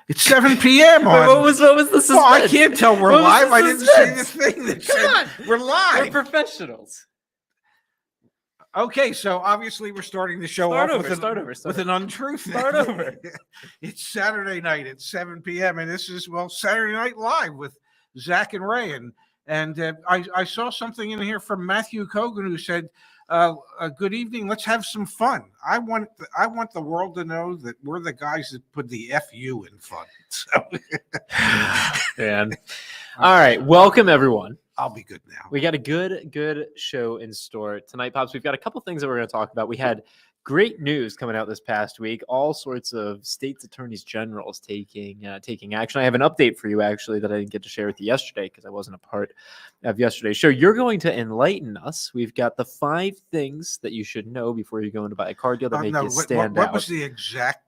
It's 7 p.m. Wait, what was the suspense? Well, I can't tell we're What was live. the I didn't say the suspense? thing that Come on. said we're live. We're professionals. Okay, so obviously we're starting the show Start off over, with an untruth. Start over. It's Saturday night at 7 p.m. and this is Saturday Night Live with Zach and Ray. And I saw something in here from Matthew Kogan who said, "Good evening. Let's have some fun." I want the world to know that we're the guys that put the FU in fun. So, Man. All right, welcome everyone. I'll be good now. We got a good show in store tonight, Pops. We've got a couple things that we're going to talk about. We had great news coming out this past week. All sorts of states' attorneys generals taking action. I have an update for you, actually, that I didn't get to share with you yesterday because I wasn't a part of yesterday's show. You're going to enlighten us. We've got the 5 things that you should know before you go in to buy a car deal that make you stand out. What was the exact?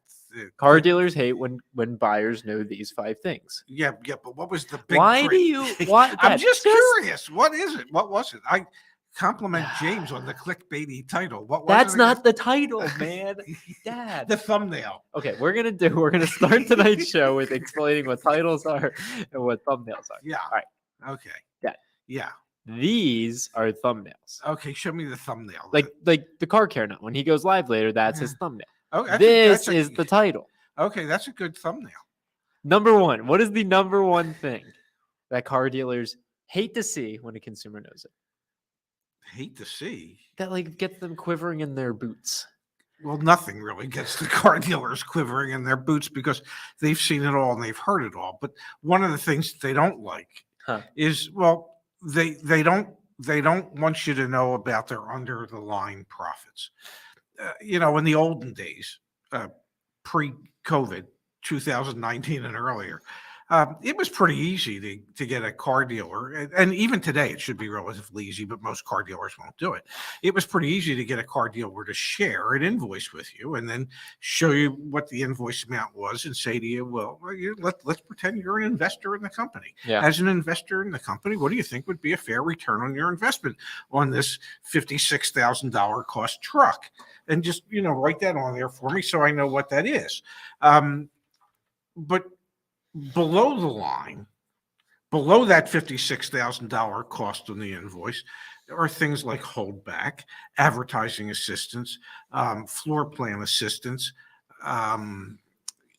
Car dealers hate when buyers know these 5 things. Yeah, but what was the big? Why do you? Why? I'm just curious. What is it? What was it? I compliment James on the clickbaity title. What was That's it not the title, man. Dad. The thumbnail. Okay, we're gonna start tonight's show with explaining what titles are and what thumbnails are. Yeah. All right. Okay. Dad. Yeah. These are thumbnails. Okay, show me the thumbnail. Like the car care nut. When he goes live later, that's his thumbnail. Okay, this is the title. Okay, that's a good thumbnail. Number 1. What is the number 1 thing that car dealers hate to see when a consumer knows it? Hate to see? That gets them quivering in their boots. Well, nothing really gets the car dealers quivering in their boots because they've seen it all and they've heard it all. But one of the things that they don't like is, they don't want you to know about their under the line profits. In the olden days, pre-COVID, 2019 and earlier, it was pretty easy to get a car dealer. And even today, it should be relatively easy, but most car dealers won't do it. It was pretty easy to get a car dealer to share an invoice with you and then show you what the invoice amount was and say to you, let's pretend you're an investor in the company. Yeah. As an investor in the company, what do you think would be a fair return on your investment on this $56,000 cost truck? And just, write that on there for me so I know what that is. But below the line, below that $56,000 cost on the invoice, there are things like holdback, advertising assistance, floor plan assistance.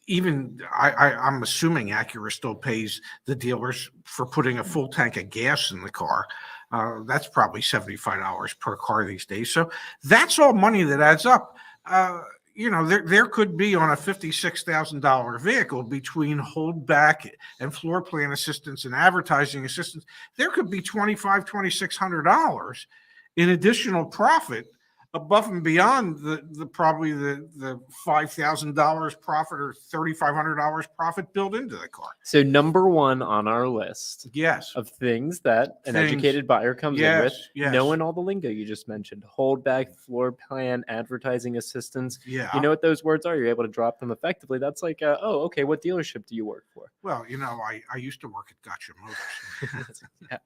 Even I'm assuming Acura still pays the dealers for putting a full tank of gas in the car. That's probably $75 per car these days. So that's all money that adds up. There could be on a $56,000 vehicle between holdback and floor plan assistance and advertising assistance, there could be $2,600 in additional profit above and beyond the probably the $5,000 profit or $3,500 profit built into the car. So number 1 on our list, yes, of things that an educated buyer comes in with, knowing all the lingo you just mentioned: holdback, floor plan, advertising assistance. Yeah, you know what those words are. You're able to drop them effectively. That's like, okay, what dealership do you work for? Well, I used to work at Gotcha Motors. Yeah.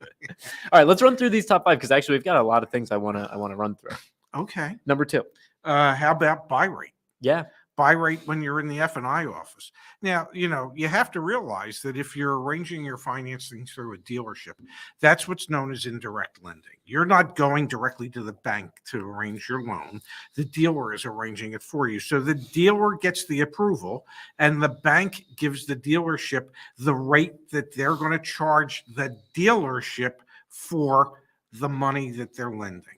All right, let's run through these top 5 because actually we've got a lot of things I want to run through. Okay. Number 2. How about buy rate? Yeah. Buy rate when you're in the F&I office. Now, you have to realize that if you're arranging your financing through a dealership, that's what's known as indirect lending. You're not going directly to the bank to arrange your loan. The dealer is arranging it for you. So the dealer gets the approval and the bank gives the dealership the rate that they're going to charge the dealership for the money that they're lending.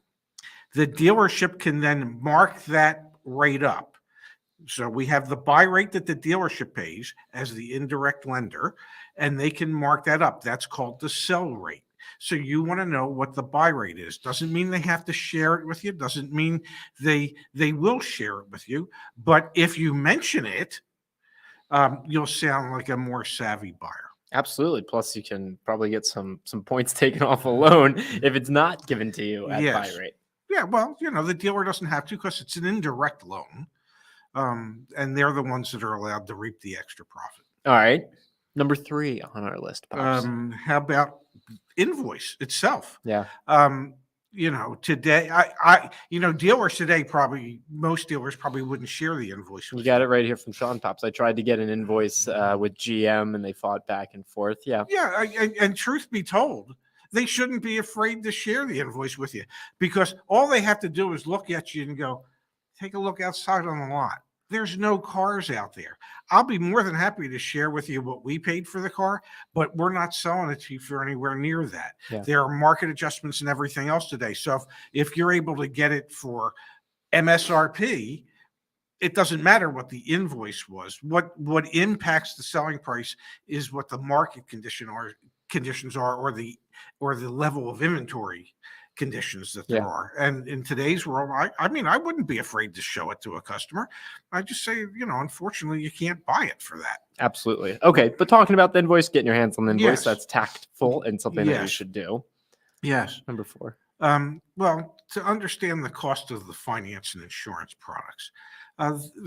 The dealership can then mark that rate up. So we have the buy rate that the dealership pays as the indirect lender, and they can mark that up. That's called the sell rate. So you want to know what the buy rate is. Doesn't mean they have to share it with you. Doesn't mean they will share it with you. But if you mention it, you'll sound like a more savvy buyer. Absolutely. Plus, you can probably get some points taken off a loan if it's not given to you at buy rate. Yeah, well, the dealer doesn't have to because it's an indirect loan. And they're the ones that are allowed to reap the extra profit. All right. Number 3 on our list, Pops. How about invoice itself? Yeah. Today, dealers today most dealers probably wouldn't share the invoice You with got it right here from Sean Pops. I tried to get an invoice with GM, and they fought back and forth. Yeah. Yeah, and truth be told, they shouldn't be afraid to share the invoice with you, because all they have to do is look at you and go, take a look outside on the lot. There's no cars out there. I'll be more than happy to share with you what we paid for the car, but we're not selling it to you for anywhere near that. Yeah. There are market adjustments and everything else today. So if you're able to get it for MSRP, it doesn't matter what the invoice was. What impacts the selling price is what the market conditions are, or the level of inventory conditions that there Yeah. are. And in today's world, I mean, I wouldn't be afraid to show it to a customer. I just say, unfortunately, you can't buy it for that. Absolutely. Okay, but talking about the invoice, getting your hands on the invoice, Yes. that's tactful and something that you Yes. should do. Yes. Number 4. Well, to understand the cost of the finance and insurance products,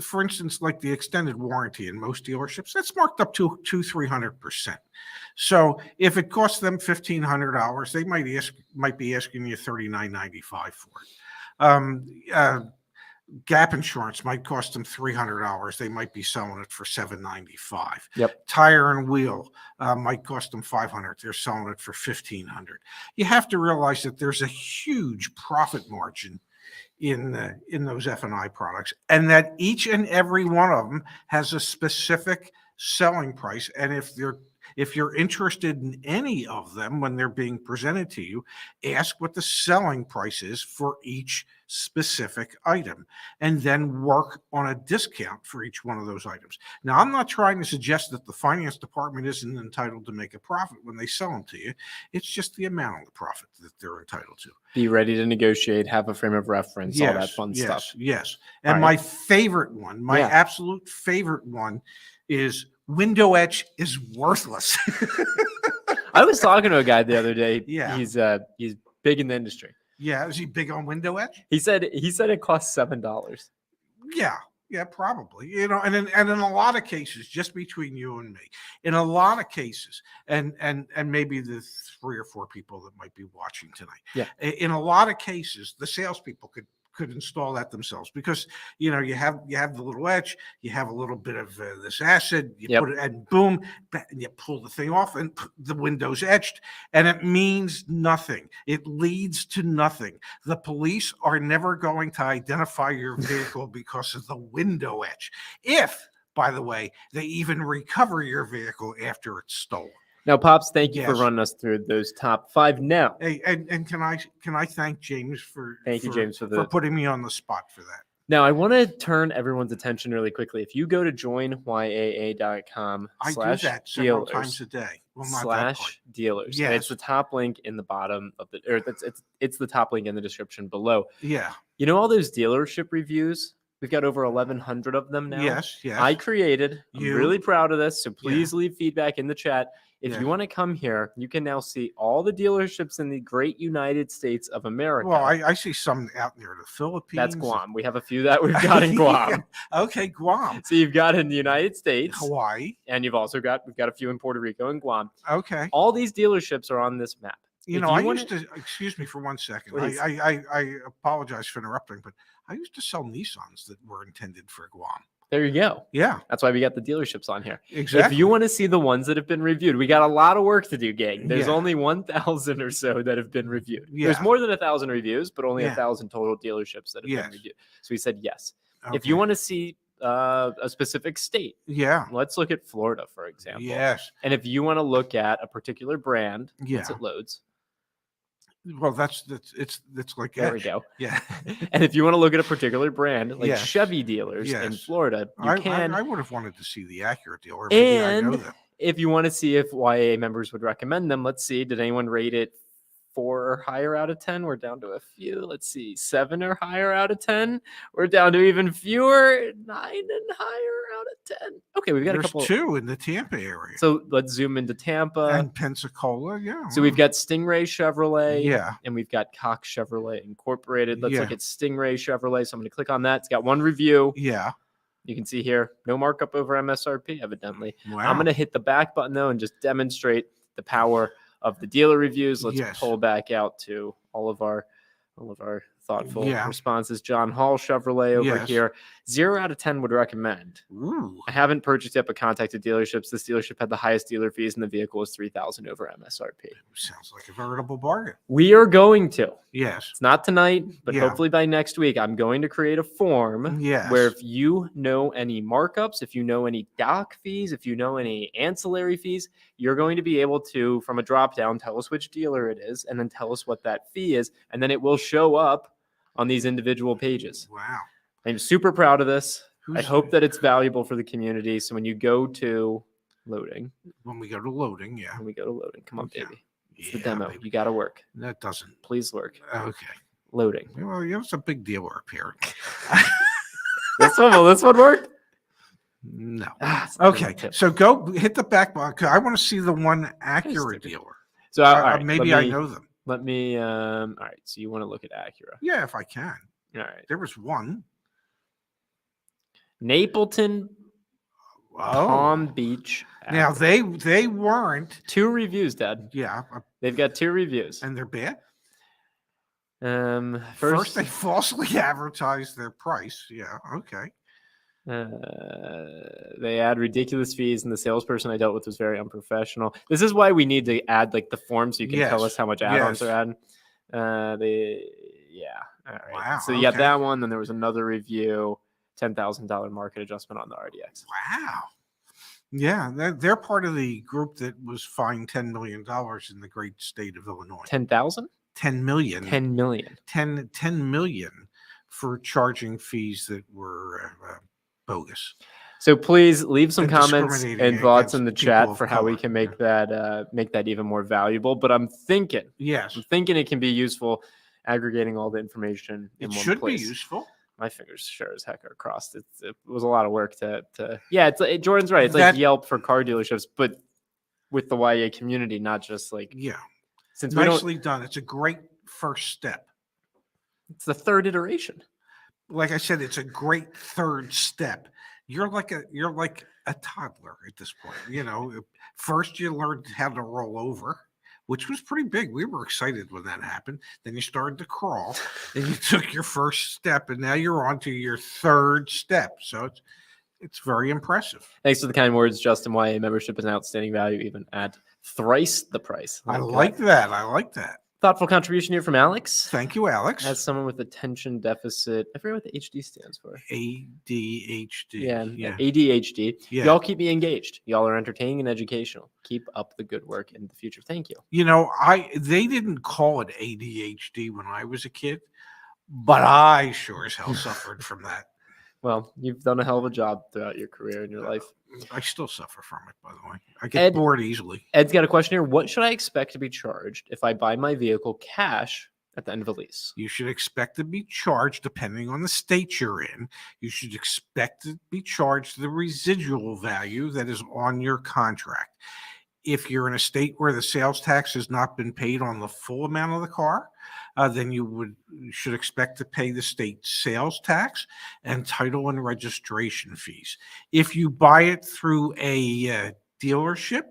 for instance, like the extended warranty in most dealerships, that's marked up to 300%. So if it costs them $1,500, they might be asking you $39.95 for it. Gap insurance might cost them $300. They might be selling it for $795. Yep. Tire and wheel might cost them $500. They're selling it for $1,500. You have to realize that there's a huge profit margin in those F&I products, and that each and every one of them has a specific selling price. And if you're interested in any of them when they're being presented to you, ask what the selling price is for each specific item, and then work on a discount for each one of those items. Now, I'm not trying to suggest that the finance department isn't entitled to make a profit when they sell them to you. It's just the amount of the profit that they're entitled to. Be ready to negotiate, have a frame of reference, all that fun stuff. Yes. And All my right. favorite one, my absolute favorite one, is window etch is worthless. I was talking to a guy the other day. Yeah. He's big in the industry. Yeah, is he big on window etch? He said it costs $7. Yeah, probably. And in a lot of cases, just between you and me, in a lot of cases, and maybe the 3 or 4 people that might be watching tonight, Yeah. in a lot of cases, the salespeople could install that themselves, because you have the little etch, you have a little bit of this acid, you Yep. put it, and boom, and you pull the thing off, and the window's etched, and it means nothing. It leads to nothing. The police are never going to identify your vehicle because of the window etch, if, by the way, they even recover your vehicle after it's stolen. Now, Pops, thank you for Yes. running us through those top 5 now. Hey, and can I thank James for James, for putting me on the spot for that. Now, I want to turn everyone's attention really quickly. If you go to joinyaa.com I do that several times a day. Well, not that part. /dealers. Yes. And it's the top link in the bottom of the, or it's the top link in the description below. Yeah. You know all those dealership reviews? We've got over 1,100 of them now. Yes. I created. I'm You- really proud of this. So please leave feedback in the chat. If Yeah. you want to come here, you can now see all the dealerships in the great United States of America. Well, I see some out near the Philippines. That's Guam. We have a few that we've got in Guam. Okay, Guam. So you've got in the United States, Hawaii. and we've got a few in Puerto Rico and Guam. Okay. All these dealerships are on this map. Excuse me for 1 second. Please. I apologize for interrupting, but I used to sell Nissans that were intended for Guam. There you go. Yeah, That's why we got the dealerships on here. exactly. If you want to see the ones that have been reviewed, we got a lot of work to do, gang. There's Yeah. only 1,000 or so that have been reviewed. Yeah. There's more than 1,000 reviews, but only Yeah. 1,000 total dealerships that have Yes. been reviewed. So we said yes. Okay. If you want to see a specific state, Yeah. let's look at Florida, for example. Yes. And if you want to look at a particular brand, Yeah. once it loads, Well, it's like there we etch. go. Yeah. And if you want to look at a particular brand, like Yes. Chevy dealers in Yes. Florida, you can. I would have wanted to see the Acura deal, or maybe I know And them. if you want to see if YA members would recommend them, let's see. Did anyone rate it 4 or higher out of 10? We're down to a few. Let's see. 7 or higher out of 10. We're down to even fewer. 9 and higher out of 10. Okay, we've got There's a couple. 2 in the Tampa area. So let's zoom into Tampa. And Pensacola, yeah. So we've got Stingray Chevrolet. Yeah. And we've got Cox Chevrolet Incorporated. Let's Yeah. look at Stingray Chevrolet. So I'm going to click on that. It's got 1 review. Yeah. You can see here, no markup over MSRP, evidently. Wow. I'm going to hit the back button, though, and just demonstrate the power of the dealer reviews. Let's Yes. pull back out to all of our All of our thoughtful Yeah. responses. John Hall Chevrolet over Yes. here. 0 out of 10 would recommend. Ooh. I haven't purchased yet, but contacted dealerships. This dealership had the highest dealer fees, and the vehicle was $3,000 over MSRP. Sounds like a veritable bargain. We are going to. Yes. It's not tonight, but Yeah. hopefully by next week, I'm going to create a form Yes. where if you know any markups, if you know any doc fees, if you know any ancillary fees, you're going to be able to, from a drop down, tell us which dealer it is, and then tell us what that fee is, and then it will show up on these individual pages. Wow. I'm super proud of this. I Who's- hope that it's valuable for the community. So when you go to loading, When we go to loading, yeah. when we go to loading, come on, Yeah. baby. It's the Yeah, demo. baby. You got to work. That doesn't. Please work. Okay. Loading. Well, yeah, it's a big dealer up here. Will this one work? No. It's Okay. tip. So go hit the back button. 'Cause I want to see the one Acura Stupid. dealer. So all right, Maybe I know them. Let me. All right. So you want to look at Acura? Yeah, if I can. All right. There was one. Napleton, Palm Beach. Now Acura. they weren't. 2 reviews, Dad. Yeah, They've got 2 reviews. and they're bad. First, First, they falsely advertised their price. Yeah. Okay. they add ridiculous fees, and the salesperson I dealt with was very unprofessional. This is why we need to add like the form so you can tell Yes, us how much add-ons yes. are adding. Yeah. All right. Wow, So you got okay. that one. Then there was another review, $10,000 market adjustment on the RDX. Wow. Yeah, they're part of the group that was fined $10 million in the great state of Illinois. 10,000? 10 million. 10 million. 10 million for charging fees that were bogus. So please leave some And comments discriminating and thoughts against in the people chat of for how we color, can make that even more valuable. But I'm thinking Yes, it can be useful aggregating all the information in it one should place. be useful. My fingers sure as heck are crossed. It was a lot of work to yeah. Jordan's right. It's That- like Yelp for car dealerships, but with the YA community, not just like Yeah, since we don't. nicely done. It's a great first step. It's the 3rd iteration. Like I said, it's a great third step. You're like a toddler at this point. You know, first you learned how to roll over, which was pretty big. We were excited when that happened. Then you started to crawl, and you took your first step, and now you're on to your third step. So it's very impressive. Thanks for the kind words, Justin. YA membership is an outstanding value, even at thrice the price. I like that. I like that. Thoughtful contribution here from Alex. Thank you, Alex. As someone with attention deficit, I forget what the HD stands for. ADHD. Yeah, Yeah. ADHD. Yeah. Y'all keep me engaged. Y'all are entertaining and educational. Keep up the good work in the future. Thank you. You know, they didn't call it ADHD when I was a kid, but I sure as hell suffered from that. Well, you've done a hell of a job throughout your career and your life. I still suffer from it, by the way. I get Ed- bored easily. Ed's got a question here. What should I expect to be charged if I buy my vehicle cash at the end of a lease? You should expect to be charged, depending on the state you're in. You should expect to be charged the residual value that is on your contract. If you're in a state where the sales tax has not been paid on the full amount of the car, then you should expect to pay the state sales tax and title and registration fees. If you buy it through a dealership,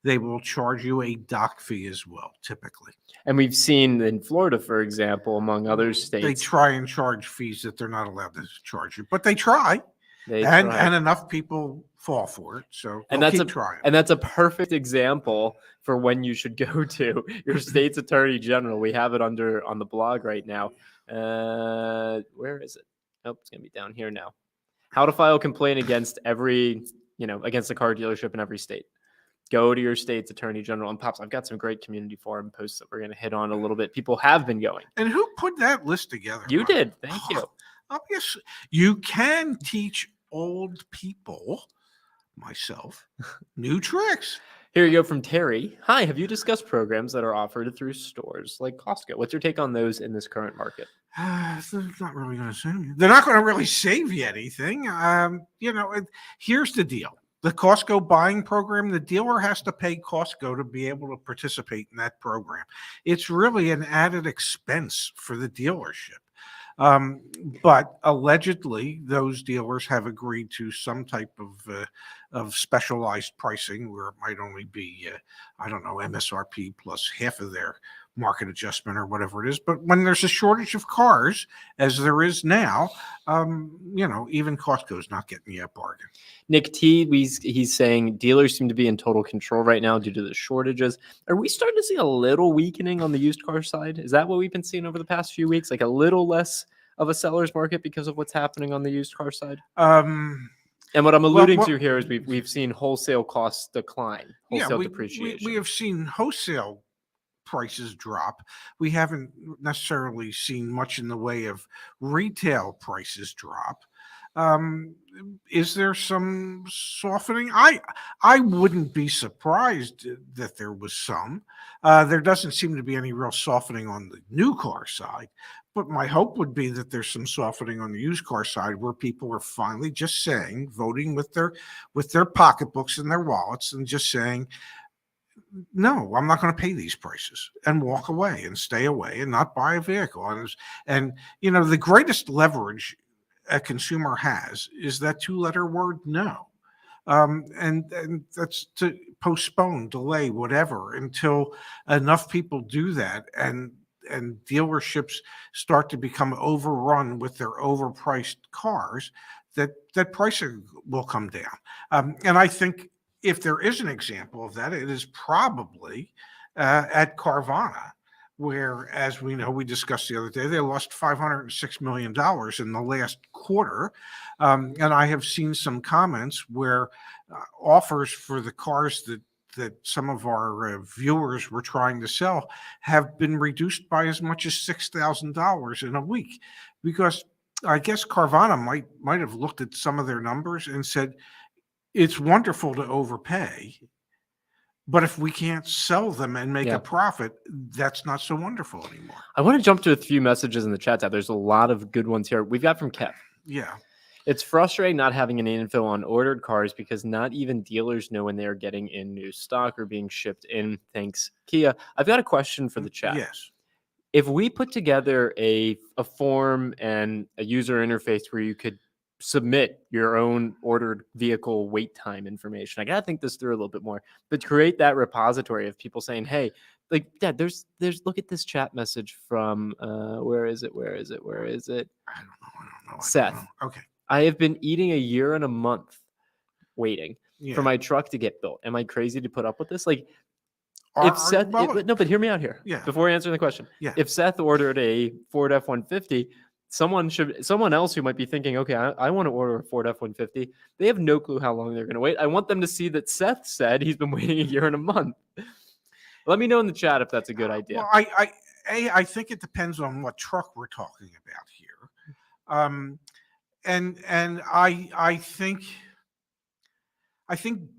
they will charge you a doc fee as well, typically. And we've seen in Florida, for example, among other states, They try and charge fees that they're not allowed to charge you, but they try. they And try. enough people fall for it, so And they'll that's keep trying. And that's a perfect example for when you should go to your state's attorney general. We have it on the blog right now. Where is it? Oh, it's gonna be down here now. How to file a complaint against against the car dealership in every state. Go to your state's attorney general. And Pops, I've got some great community forum posts that we're gonna hit on a little bit. People have been going. And who put that list together? You Mark? did. Thank you. Obviously, you can teach old people, myself, new tricks. Here you go from Terry. Hi, have you discussed programs that are offered through stores like Costco? What's your take on those in this current market? They're not really going to save you. They're not going to really save you anything. Here's the deal. The Costco buying program, the dealer has to pay Costco to be able to participate in that program. It's really an added expense for the dealership. But allegedly, those dealers have agreed to some type of specialized pricing where it might only be, MSRP plus half of their market adjustment or whatever it is. But when there's a shortage of cars, as there is now, even Costco's not getting you a bargain. Nick T, he's saying dealers seem to be in total control right now due to the shortages. Are we starting to see a little weakening on the used car side? Is that what we've been seeing over the past few weeks? Like a little less of a seller's market because of what's happening on the used car side? And what I'm alluding to here is we've seen wholesale costs decline, wholesale depreciation. We have seen wholesale prices drop. We haven't necessarily seen much in the way of retail prices drop. Is there some softening? I wouldn't be surprised that there was some. There doesn't seem to be any real softening on the new car side, but my hope would be that there's some softening on the used car side where people are finally just voting with their pocketbooks and their wallets and just saying, no, I'm not going to pay these prices, and walk away and stay away and not buy a vehicle. And the greatest leverage a consumer has is that 2-letter word no. And that's to postpone, delay, whatever, until enough people do that and dealerships start to become overrun with their overpriced cars, that pricing will come down. And I think if there is an example of that, it is probably at Carvana, where, as we know, we discussed the other day, they lost $506 million in the last quarter. And I have seen some comments where offers for the cars that some of our viewers were trying to sell have been reduced by as much as $6,000 in a week, because I guess Carvana might have looked at some of their numbers and said, it's wonderful to overpay, but if we can't sell them and make a profit, that's not so wonderful anymore. I want to jump to a few messages in the chat tab. There's a lot of good ones here. We've got from Kev. Yeah. It's frustrating not having an info on ordered cars because not even dealers know when they are getting in new stock or being shipped in. Thanks, Kia. I've got a question for the chat. Yes. If we put together a form and a user interface where you could submit your own ordered vehicle wait time information, I got to think this through a little bit more, but create that repository of people saying, hey, like, Dad, there's look at this chat message from where is it? I don't know. Seth. Okay. I have been eating a year and a month waiting for my truck to get built. Am I crazy to put up with this? Like, but hear me out here. Yeah. Before answering the question. Yeah. If Seth ordered a Ford F-150, someone else who might be thinking, okay, I want to order a Ford F-150. They have no clue how long they're going to wait. I want them to see that Seth said he's been waiting a year and a month. Let me know in the chat if that's a good idea. Well, I think it depends on what truck we're talking about here. And I think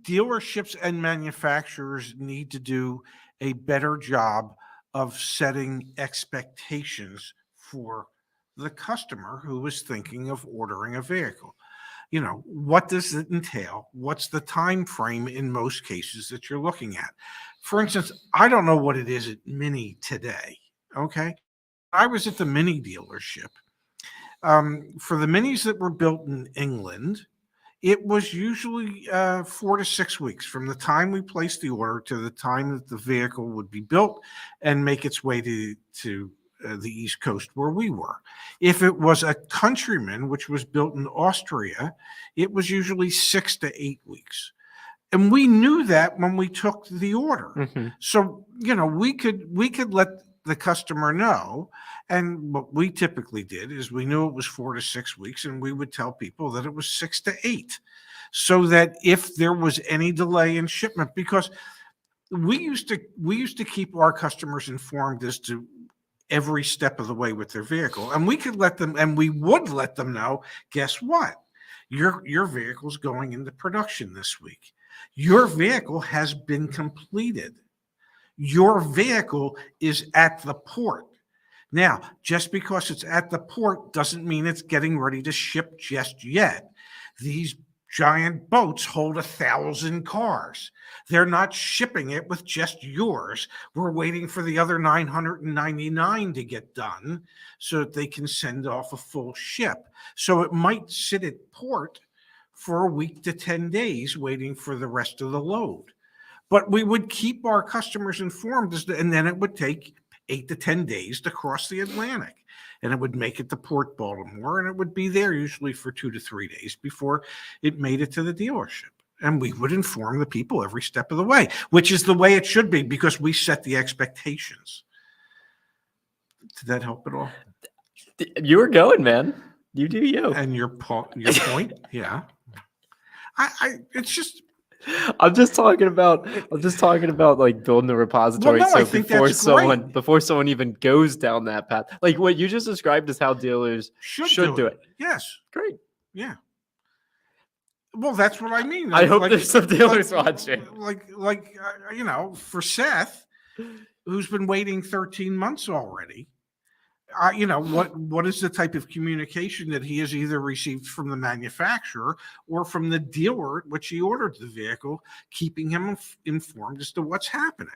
dealerships and manufacturers need to do a better job of setting expectations for the customer who is thinking of ordering a vehicle. What does it entail? What's the time frame in most cases that you're looking at? For instance, I don't know what it is at Mini today. Okay. I was at the Mini dealership. For the Minis that were built in England, it was usually 4 to 6 weeks from the time we placed the order to the time that the vehicle would be built and make its way to the East Coast where we were. If it was a Countryman, which was built in Austria, it was usually 6 to 8 weeks. And we knew that when we took the order. Mm-hmm. So, we could let the customer know. And what we typically did is we knew it was 4 to 6 weeks, and we would tell people that it was 6 to 8, so that if there was any delay in shipment, because we used to keep our customers informed as to every step of the way with their vehicle, and we would let them know, guess what? Your vehicle's going into production this week. Your vehicle has been completed. Your vehicle is at the port. Now, just because it's at the port doesn't mean it's getting ready to ship just yet. These giant boats hold 1,000 cars. They're not shipping it with just yours. We're waiting for the other 999 to get done so that they can send off a full ship. So it might sit at port for a week to 10 days waiting for the rest of the load. But we would keep our customers informed, and then it would take 8 to 10 days to cross the Atlantic. And it would make it to Port Baltimore, and it would be there usually for 2 to 3 days before it made it to the dealership. And we would inform the people every step of the way, which is the way it should be because we set the expectations. Did that help at all? You were going, man. You do you. And your point, yeah. It's just. I'm just talking about like building the repository. Well, no, I so think before someone even goes down that path, like what you just described is how dealers should do it. Yes. Great. Yeah. Well, that's what I mean. I hope there's some dealers watching. For Seth, who's been waiting 13 months already, what is the type of communication that he has either received from the manufacturer or from the dealer at which he ordered the vehicle, keeping him informed as to what's happening?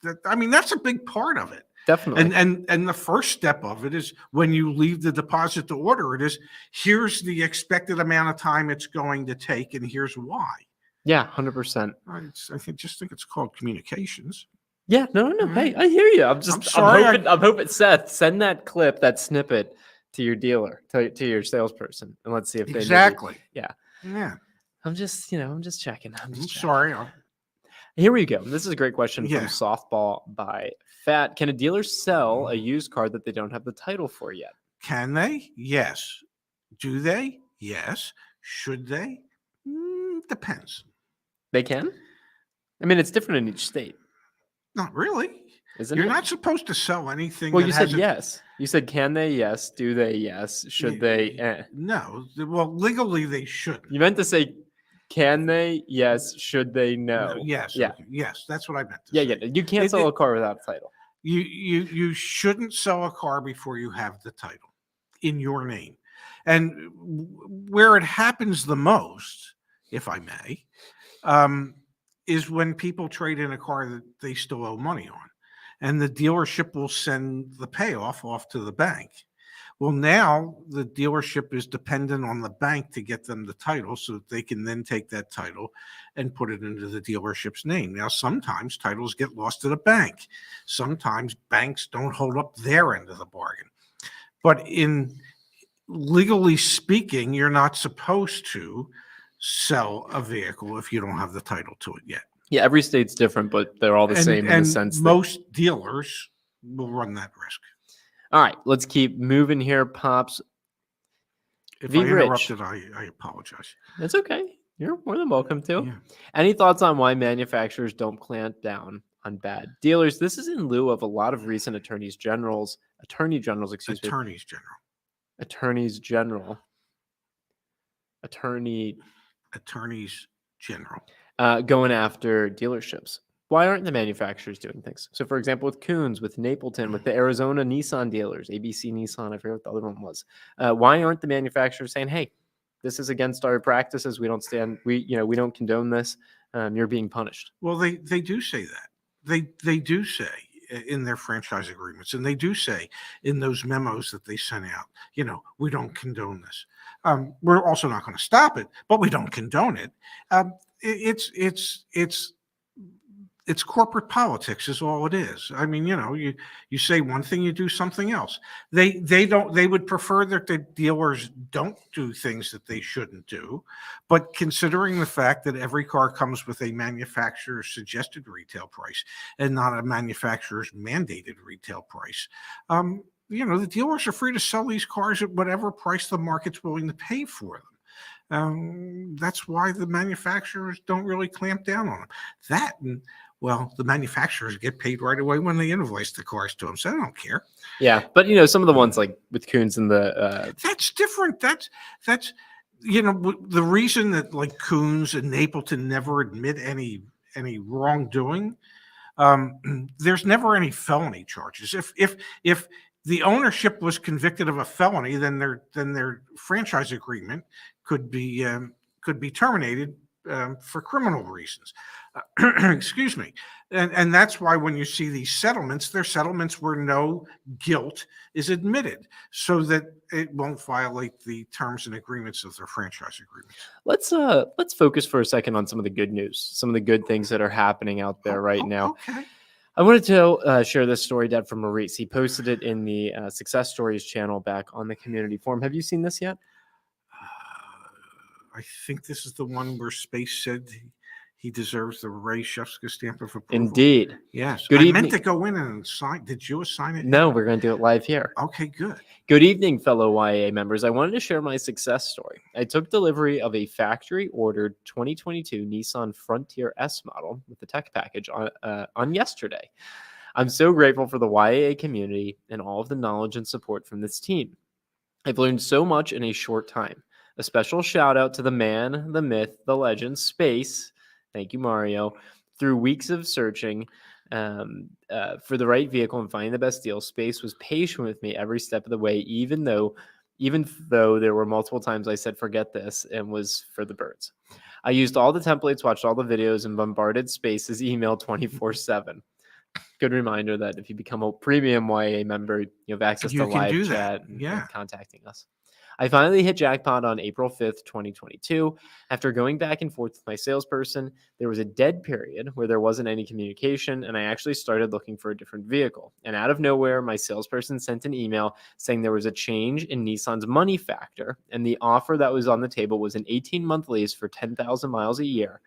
That's a big part of it. Definitely. And the first step of it is when you leave the deposit to order it is, here's the expected amount of time it's going to take, and here's why. Yeah, 100%. I think it's called communications. Yeah, no. Hey, I hear you. I'm sorry. I'm hoping Seth, send that clip, that snippet to your dealer, to your salesperson, and let's see if they exactly. Yeah. I'm just checking. I'm sorry. Here we go. This is a great question from Softball by Fat. Can a dealer sell a used car that they don't have the title for yet? Can they? Yes. Do they? Yes. Should they? Depends. They can? It's different in each state. Not really. Isn't You're it? not supposed to sell anything. Well, you said yes. You said, can they? Yes. Do they? Yes. Should they? No. Well, legally they shouldn't. You meant to say, can they? Yes. Should they? No. Yes. Yeah. Okay. Yes. That's what I meant to say. Yeah. You can't sell a car without a title. You shouldn't sell a car before you have the title in your name. And where it happens the most, if I may, is when people trade in a car that they still owe money on, and the dealership will send the payoff off to the bank. Well, now the dealership is dependent on the bank to get them the title so that they can then take that title and put it into the dealership's name. Now, sometimes titles get lost at a bank. Sometimes banks don't hold up their end of the bargain. But legally speaking, you're not supposed to sell a vehicle if you don't have the title to it yet. Yeah, every state's different, but they're all the same in the sense that most dealers will run that risk. All right, let's keep moving here, Pops. If I interrupted, I apologize. That's okay. You're more than welcome to. Yeah. Any thoughts on why manufacturers don't clamp down on bad dealers? This is in lieu of a lot of recent attorneys general going after dealerships. Why aren't the manufacturers doing things? So, for example, with Coons, with Napleton, with the Arizona Nissan dealers, ABC Nissan, I forget what the other one was. Why aren't the manufacturers saying, "Hey, this is against our practices. We don't condone this. You're being punished." Well, they do say that. They do say in their franchise agreements, and they do say in those memos that they sent out, we don't condone this. We're also not going to stop it, but we don't condone it. It's corporate politics is all it is. You say one thing, you do something else. They would prefer that the dealers don't do things that they shouldn't do. But considering the fact that every car comes with a manufacturer's suggested retail price and not a manufacturer's mandated retail price, the dealers are free to sell these cars at whatever price the market's willing to pay for them. That's why the manufacturers don't really clamp down on them. The manufacturers get paid right away when they invoice the cars to them, so they don't care. Yeah, but some of the ones like with Coons and the that's different. That's the reason that like Coons and Napleton never admit any wrongdoing. There's never any felony charges. If the ownership was convicted of a felony, then their franchise agreement could be terminated for criminal reasons. Excuse me. And that's why when you see these settlements, they're settlements where no guilt is admitted so that it won't violate the terms and agreements of their franchise agreement. Let's focus for a second on some of the good news, some of the good things that are happening out there right now. Okay. I wanted to share this story, Dad, from Maurice. He posted it in the Success Stories channel back on the community forum. Have you seen this yet? I think this is the one where Space said he deserves the Ray Shefska stamp of approval. Indeed. Yes. Good I evening. meant to go in and sign. Did you assign it? No, we're going to do it live here. Okay, good. Good evening, fellow YA members. I wanted to share my success story. I took delivery of a factory-ordered 2022 Nissan Frontier S model with the tech package on yesterday. I'm so grateful for the YAA community and all of the knowledge and support from this team. I've learned so much in a short time. A special shout out to the man, the myth, the legend, Space. Thank you, Mario. Through weeks of searching for the right vehicle and finding the best deal, Space was patient with me every step of the way, even though there were multiple times I said, forget this, and was for the birds. I used all the templates, watched all the videos, and bombarded Space's email 24/7. Good reminder that if you become a premium YA member, you have access to live chat and contacting us. I finally hit jackpot on April 5th, 2022. After going back and forth with my salesperson, there was a dead period where there wasn't any communication, and I actually started looking for a different vehicle. And out of nowhere, my salesperson sent an email saying there was a change in Nissan's money factor, and the offer that was on the table was an 18-month lease for 10,000 miles a year,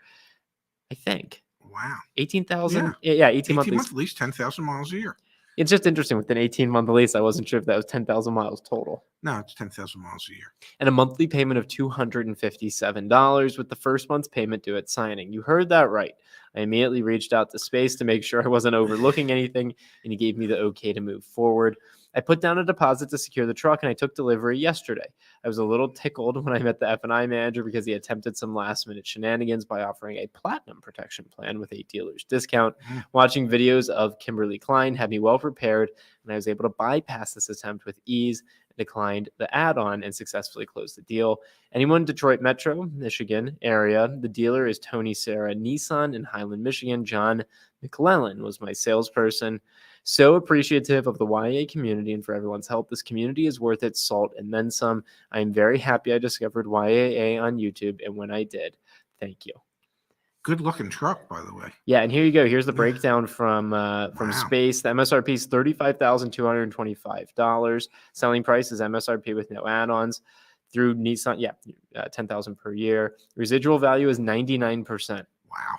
I think. Wow. 18,000? Yeah, 18-month lease, 10,000 miles a year. It's just interesting with an 18-month lease. I wasn't sure if that was 10,000 miles total. No, it's 10,000 miles a year. And a monthly payment of $257 with the first month's payment due at signing. You heard that right. I immediately reached out to Space to make sure I wasn't overlooking anything, and he gave me the okay to move forward. I put down a deposit to secure the truck, and I took delivery yesterday. I was a little tickled when I met the F&I manager because he attempted some last-minute shenanigans by offering a platinum protection plan with a dealer's discount. Watching videos of Kimberly Klein had me well prepared, and I was able to bypass this attempt with ease, declined the add-on, and successfully closed the deal. Anyone in Detroit Metro, Michigan area, the dealer is Tony Serra Nissan in Highland, Michigan. John McClellan was my salesperson. So appreciative of the YA community and for everyone's help. This community is worth its salt and then some. I am very happy I discovered YAA on YouTube, and when I did, thank you. Good looking truck, by the way. Yeah, and here you go. Here's the breakdown from Space. The MSRP is $35,225. Selling price is MSRP with no add-ons. Through Nissan, $10,000 per year. Residual value is 99%. Wow.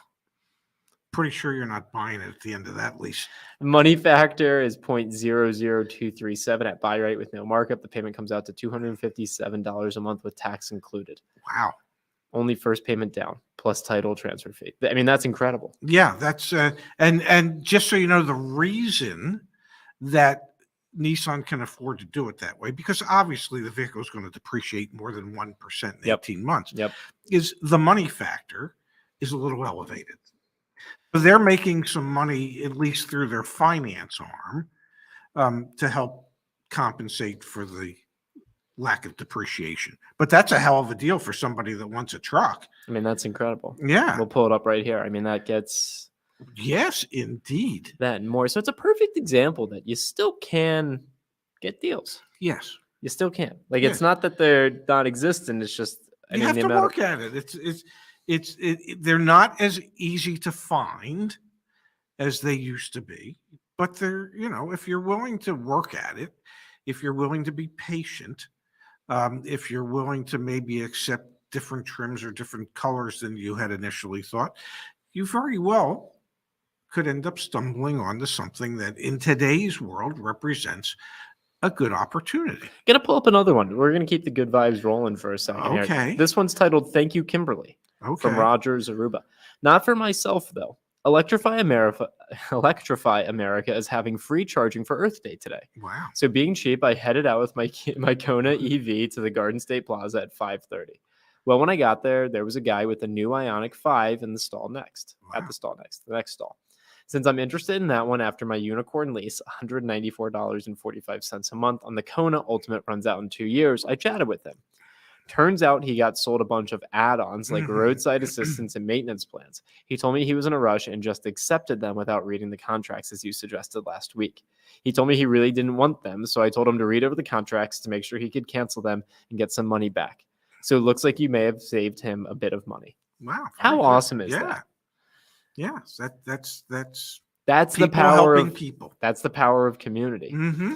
Pretty sure you're not buying it at the end of that lease. Money factor is 0.00237 at buy rate with no markup. The payment comes out to $257 a month with tax included. Wow. Only first payment down plus title transfer fee. I mean, that's incredible. Yeah, that's and just so you know, the reason that Nissan can afford to do it that way, because obviously the vehicle is going to depreciate more than 1% in 18 months, is the money factor is a little elevated. So they're making some money, at least through their finance arm, to help compensate for the lack of depreciation. But that's a hell of a deal for somebody that wants a truck. I mean, that's incredible. Yeah. We'll pull it up right here. I mean, that gets... Yes, indeed. That and more. So it's a perfect example that you still can get deals. Yes. You still can. Like, it's not that they're not existent. It's just... You have to work at it. They're not as easy to find as they used to be, but they're, if you're willing to work at it, if you're willing to be patient, if you're willing to maybe accept different trims or different colors than you had initially thought, you very well could end up stumbling onto something that in today's world represents a good opportunity. Gonna pull up another one. We're gonna keep the good vibes rolling for a second. Okay. Here. This one's titled "Thank You, Kimberly." Okay. From Roger Zaruba. Not for myself though. Electrify America is having free charging for Earth Day today. Wow. So being cheap, I headed out with my Kona EV to the Garden State Plaza at 5:30. Well, when I got there, there was a guy with a new Ioniq 5 in the stall next. Wow. At the stall next, the next stall. Since I'm interested in that one after my unicorn lease, $194.45 a month on the Kona Ultimate runs out in 2 years, I chatted with him. Turns out he got sold a bunch of add-ons like roadside assistance and maintenance plans. He told me he was in a rush and just accepted them without reading the contracts as you suggested last week. He told me he really didn't want them, so I told him to read over the contracts to make sure he could cancel them and get some money back. So it looks like you may have saved him a bit of money. Wow. How awesome is that? Yes, that's That's the People power helping of people. that's the power of community. Mm-hmm.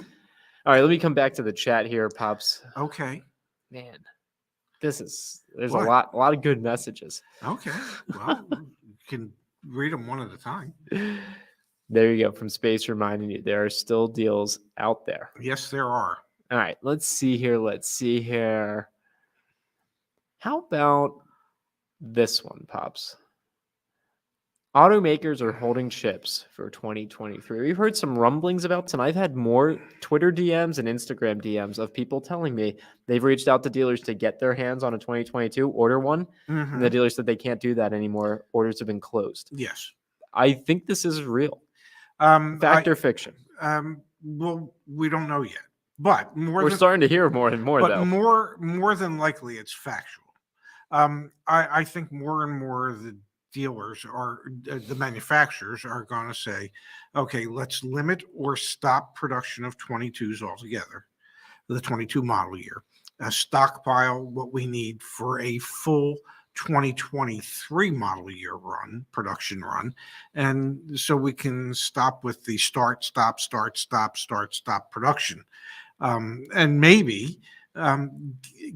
All right, let me come back to the chat here, Pops. Okay. Man, there's a What? lot of good messages. Okay. Well, you can read them one at a time. There you go. From Space reminding you, there are still deals out there. Yes, there are. All right, let's see here. How about this one, Pops? Automakers are holding chips for 2023. We've heard some rumblings about this, and I've had more Twitter DMs and Instagram DMs of people telling me they've reached out to dealers to get their hands on a 2022, order one, and the Mhm. dealer said they can't do that anymore. Orders have been closed. Yes. I think this is real. I, Fact or fiction? well, we don't know yet, but We're starting to hear more and more, though. more than likely, it's factual. I think more and more the dealers are the manufacturers are going to say, okay, let's limit or stop production of 22s altogether, the 22 model year, stockpile what we need for a full 2023 model year production run, and so we can stop with the start stop production, and maybe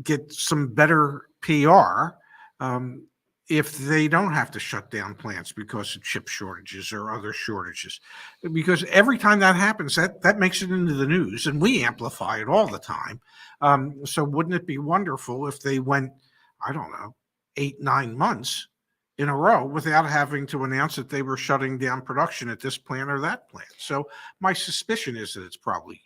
get some better PR if they don't have to shut down plants because of chip shortages or other shortages. Because every time that happens, that makes it into the news, and we amplify it all the time. So wouldn't it be wonderful if they went, I don't know, 8-9 months in a row without having to announce that they were shutting down production at this plant or that plant? So my suspicion is that it's probably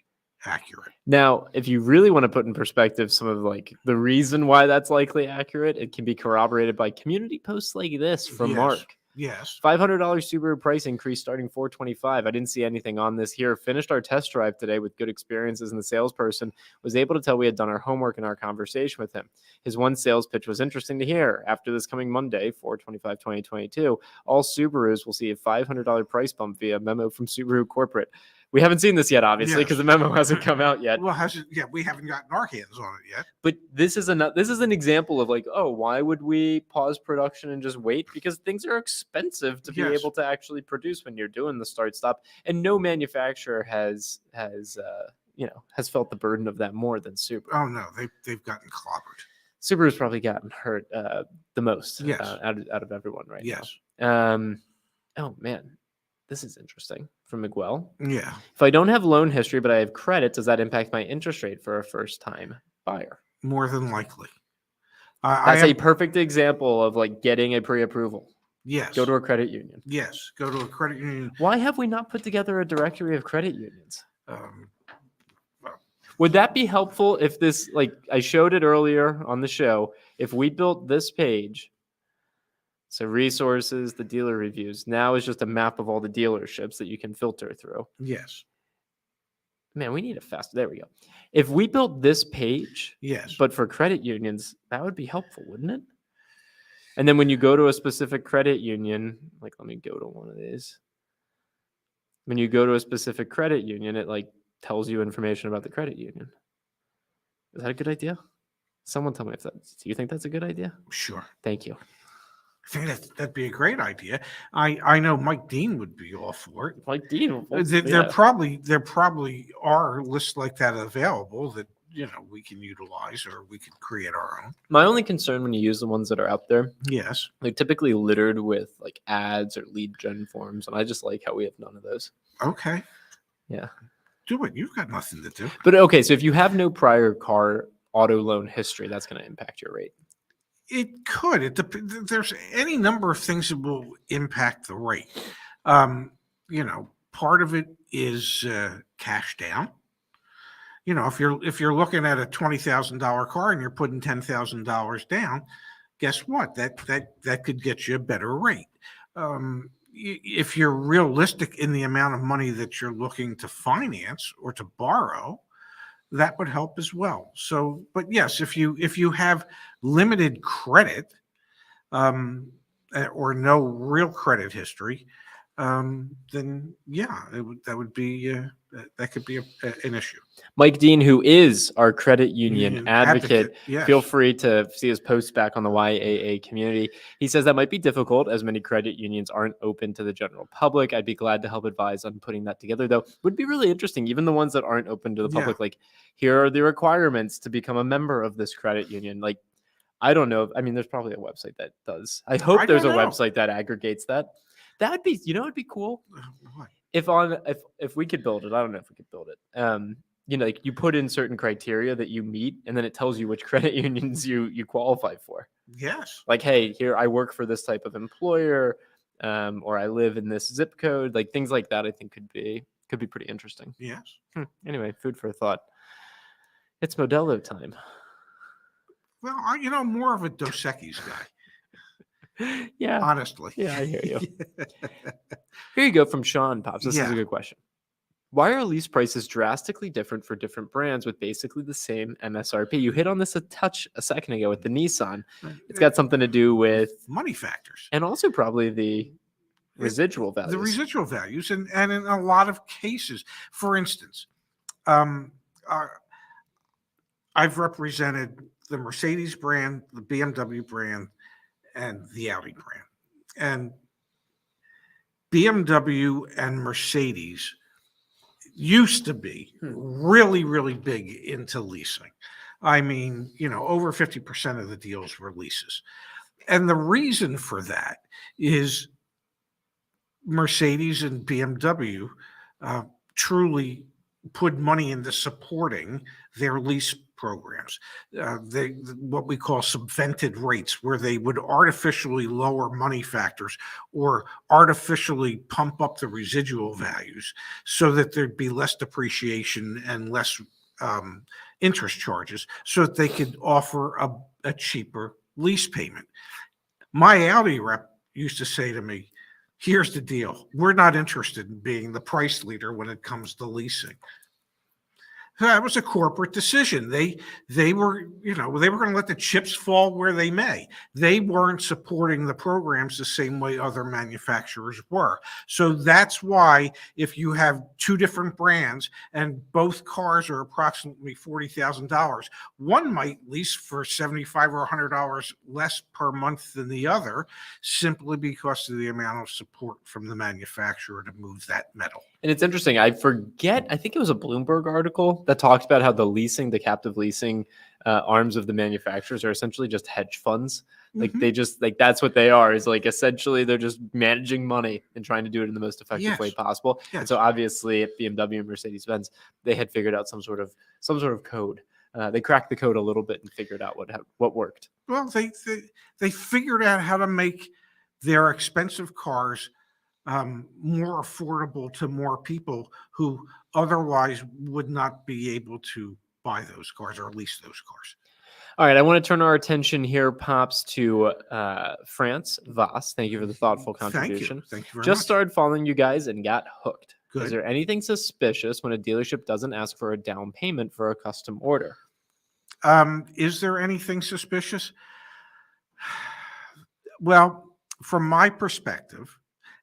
accurate. Now, if you really want to put in perspective some of like the reason why that's likely accurate, it can be corroborated by community posts like this from Yes. Mark. Yes. $500 Subaru price increase starting $425. I didn't see anything on this here. Finished our test drive today with good experiences, and the salesperson was able to tell we had done our homework in our conversation with him. His one sales pitch was interesting to hear. After this coming Monday, 4/25/2022, all Subarus will see a $500 price bump via memo from Subaru corporate. We haven't seen this yet, obviously, because Yes. the memo hasn't come out yet. Well, we haven't gotten our hands on it yet. But this is an example of like, oh, why would we pause production and just wait? Because things are expensive to be Yes. able to actually produce when you're doing the start stop, and no manufacturer has felt the burden of that more than Subaru. Oh no, they've gotten clobbered. Subaru's probably gotten hurt the most Yes. out of everyone right Yes. now. Oh man, this is interesting from Miguel. Yeah. If I don't have loan history but I have credit, does that impact my interest rate for a first-time buyer? More than likely. That's a perfect example of like getting a pre-approval. Yes. Go to a credit union. Yes. Go to a credit union. Why have we not put together a directory of credit unions? Um, Would that be helpful if this, like I showed it earlier on the show, if we built this page, so resources, the dealer reviews, now is just a map of all the dealerships that you can filter through. yes. Man, we need a fast. There we go. If we built this page, Yes. but for credit unions, that would be helpful, wouldn't it? And then when you go to a specific credit union, like let me go to one of these. When you go to a specific credit union, it like tells you information about the credit union. Is that a good idea? Someone tell me if that. Do you think that's a good idea? Sure. Thank you. I think that'd be a great idea. I know Mike Dean would be all for it. Like Dean, There probably are lists like that available that we can utilize, or we could create our own. My only concern when you use the ones that are out there, Yes. they're typically littered with like ads or lead gen forms, and I just like how we have none of those. Okay. Yeah. Do it. You've got nothing to do. But okay, so if you have no prior car auto loan history, that's going to impact your rate. It could. There's any number of things that will impact the rate. Part of it is cash down. If you're looking at a $20,000 car and you're putting $10,000 down, guess what? That could get you a better rate. If you're realistic in the amount of money that you're looking to finance or to borrow, that would help as well. So, but yes, if you have limited credit or no real credit history, then yeah, that would be that could be an issue. Mike Dean, who is our credit union Union advocate, yes. feel free to see his posts back on the YAA community. He says that might be difficult as many credit unions aren't open to the general public. I'd be glad to help advise on putting that together, though. Would be really interesting, even the ones that aren't open to the Yeah. public. Like, here are the requirements to become a member of this credit union. Like, I don't know. I mean, there's probably a website that does. I hope there's a don't know. website that aggregates that. That'd be, it'd be cool What? if we could build it. I don't know if we could build it. Like you put in certain criteria that you meet, and then it tells you which credit unions you qualify for. Yes. Like, hey, here I work for this type of employer, or I live in this zip code. Like things like that, I think could be pretty interesting. Yes. Anyway, food for thought. It's Modelo time. Well, more of a Dos Equis guy. Yeah. Honestly. Yeah, I hear you. Here you go from Sean Pops. This is a good question. Why are lease prices drastically different for different brands with basically the same MSRP? You hit on this a second ago with the Nissan. It's got something to do with money factors. And also probably the residual values. The residual values. And in a lot of cases, for instance, I've represented the Mercedes brand, the BMW brand, and the Audi brand. And BMW and Mercedes used to be really, really big into leasing. I mean, over 50% of the deals were leases. And the reason for that is Mercedes and BMW truly put money into supporting their lease programs. What we call subvented rates, where they would artificially lower money factors or artificially pump up the residual values so that there'd be less depreciation and less interest charges, so that they could offer a cheaper lease payment. My Audi rep used to say to me, here's the deal. We're not interested in being the price leader when it comes to leasing. That was a corporate decision. They were going to let the chips fall where they may. They weren't supporting the programs the same way other manufacturers were. So that's why if you have two different brands and both cars are approximately $40,000, one might lease for $75 or $100 less per month than the other, simply because of the amount of support from the manufacturer to move that metal. And it's interesting. I think it was a Bloomberg article that talked about how the captive leasing arms of the manufacturers are essentially just hedge funds. Like they just that's what they are, is like essentially they're just managing money and trying to do it in the most effective way possible. Yes. And so obviously at BMW and Mercedes-Benz, they had figured out some sort of code. They cracked the code a little bit and figured out what worked. Well, they figured out how to make their expensive cars more affordable to more people who otherwise would not be able to buy those cars or lease those cars. All right, I want to turn our attention here, Pops, to France Voss. Thank you for the thoughtful contribution. Thank you very much. Just started following you guys and got hooked. Good. Is there anything suspicious when a dealership doesn't ask for a down payment for a custom order? Is there anything suspicious? Well, from my perspective,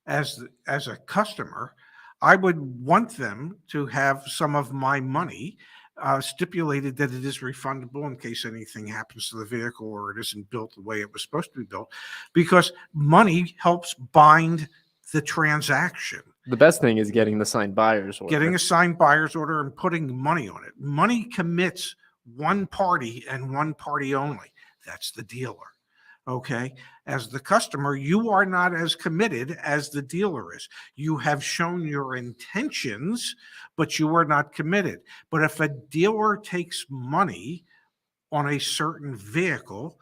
as a customer, I would want them to have some of my money stipulated that it is refundable in case anything happens to the vehicle or it isn't built the way it was supposed to be built, because money helps bind the transaction. The best thing is getting the signed buyer's order. Getting a signed buyer's order and putting money on it. Money commits one party and one party only. That's the dealer. Okay. As the customer, you are not as committed as the dealer is. You have shown your intentions, but you are not committed. But if a dealer takes money on a certain vehicle,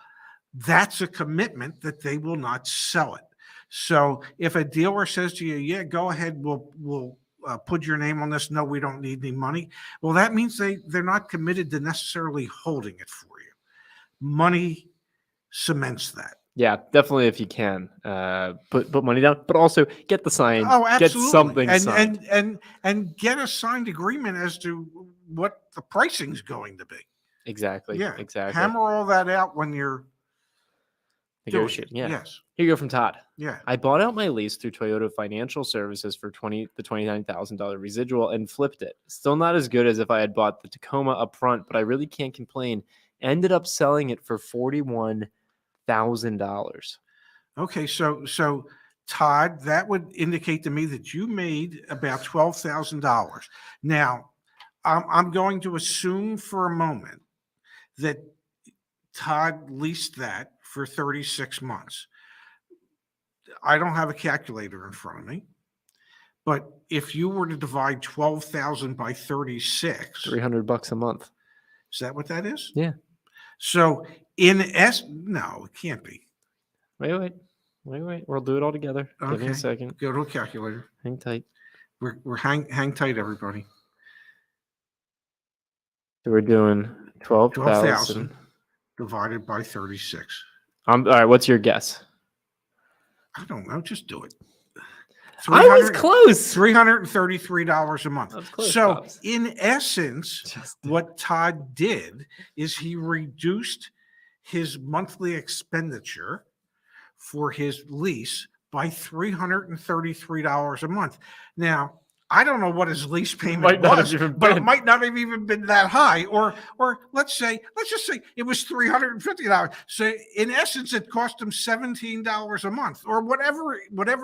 that's a commitment that they will not sell it. So if a dealer says to you, yeah, go ahead, we'll put your name on this. No, we don't need any money. Well, that means they're not committed to necessarily holding it for you. Money cements that. Yeah, definitely. If you can put money down, but also get the sign. Oh, absolutely. Get something signed. And get a signed agreement as to what the pricing is going to be. Exactly. Yeah, exactly. Hammer all that out when you're Negotiating. Yeah. Yes. Here you go from Todd. Yeah. I bought out my lease through Toyota Financial Services for the $29,000 residual and flipped it. Still not as good as if I had bought the Tacoma up front, but I really can't complain. Ended up selling it for $41,000. Okay. So Todd, that would indicate to me that you made about $12,000. Now, I'm going to assume for a moment that Todd leased that for 36 months. I don't have a calculator in front of me, but if you were to divide 12,000 by 36, $300 a month. is that what that is? Yeah. So no, it can't be. Wait. We'll do it all together. Give me a Okay. second. Go to a calculator. Hang tight. We're hang tight, everybody. So we're doing 12,000. Divided by 36. All right. What's your guess? I don't know. Just do it. I was close. $333 a month. That was close, So, Pops. in essence, Just- what Todd did is he reduced his monthly expenditure for his lease by $333 a month. Now, I don't know what his lease payment Might not have was, even but it been. might not have even been that high. Or let's just say it was $350. So in essence, it cost him $17 a month, or whatever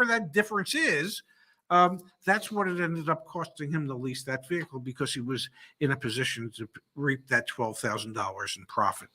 that difference is. That's what it ended up costing him to lease that vehicle, because he was in a position to reap that $12,000 in profit.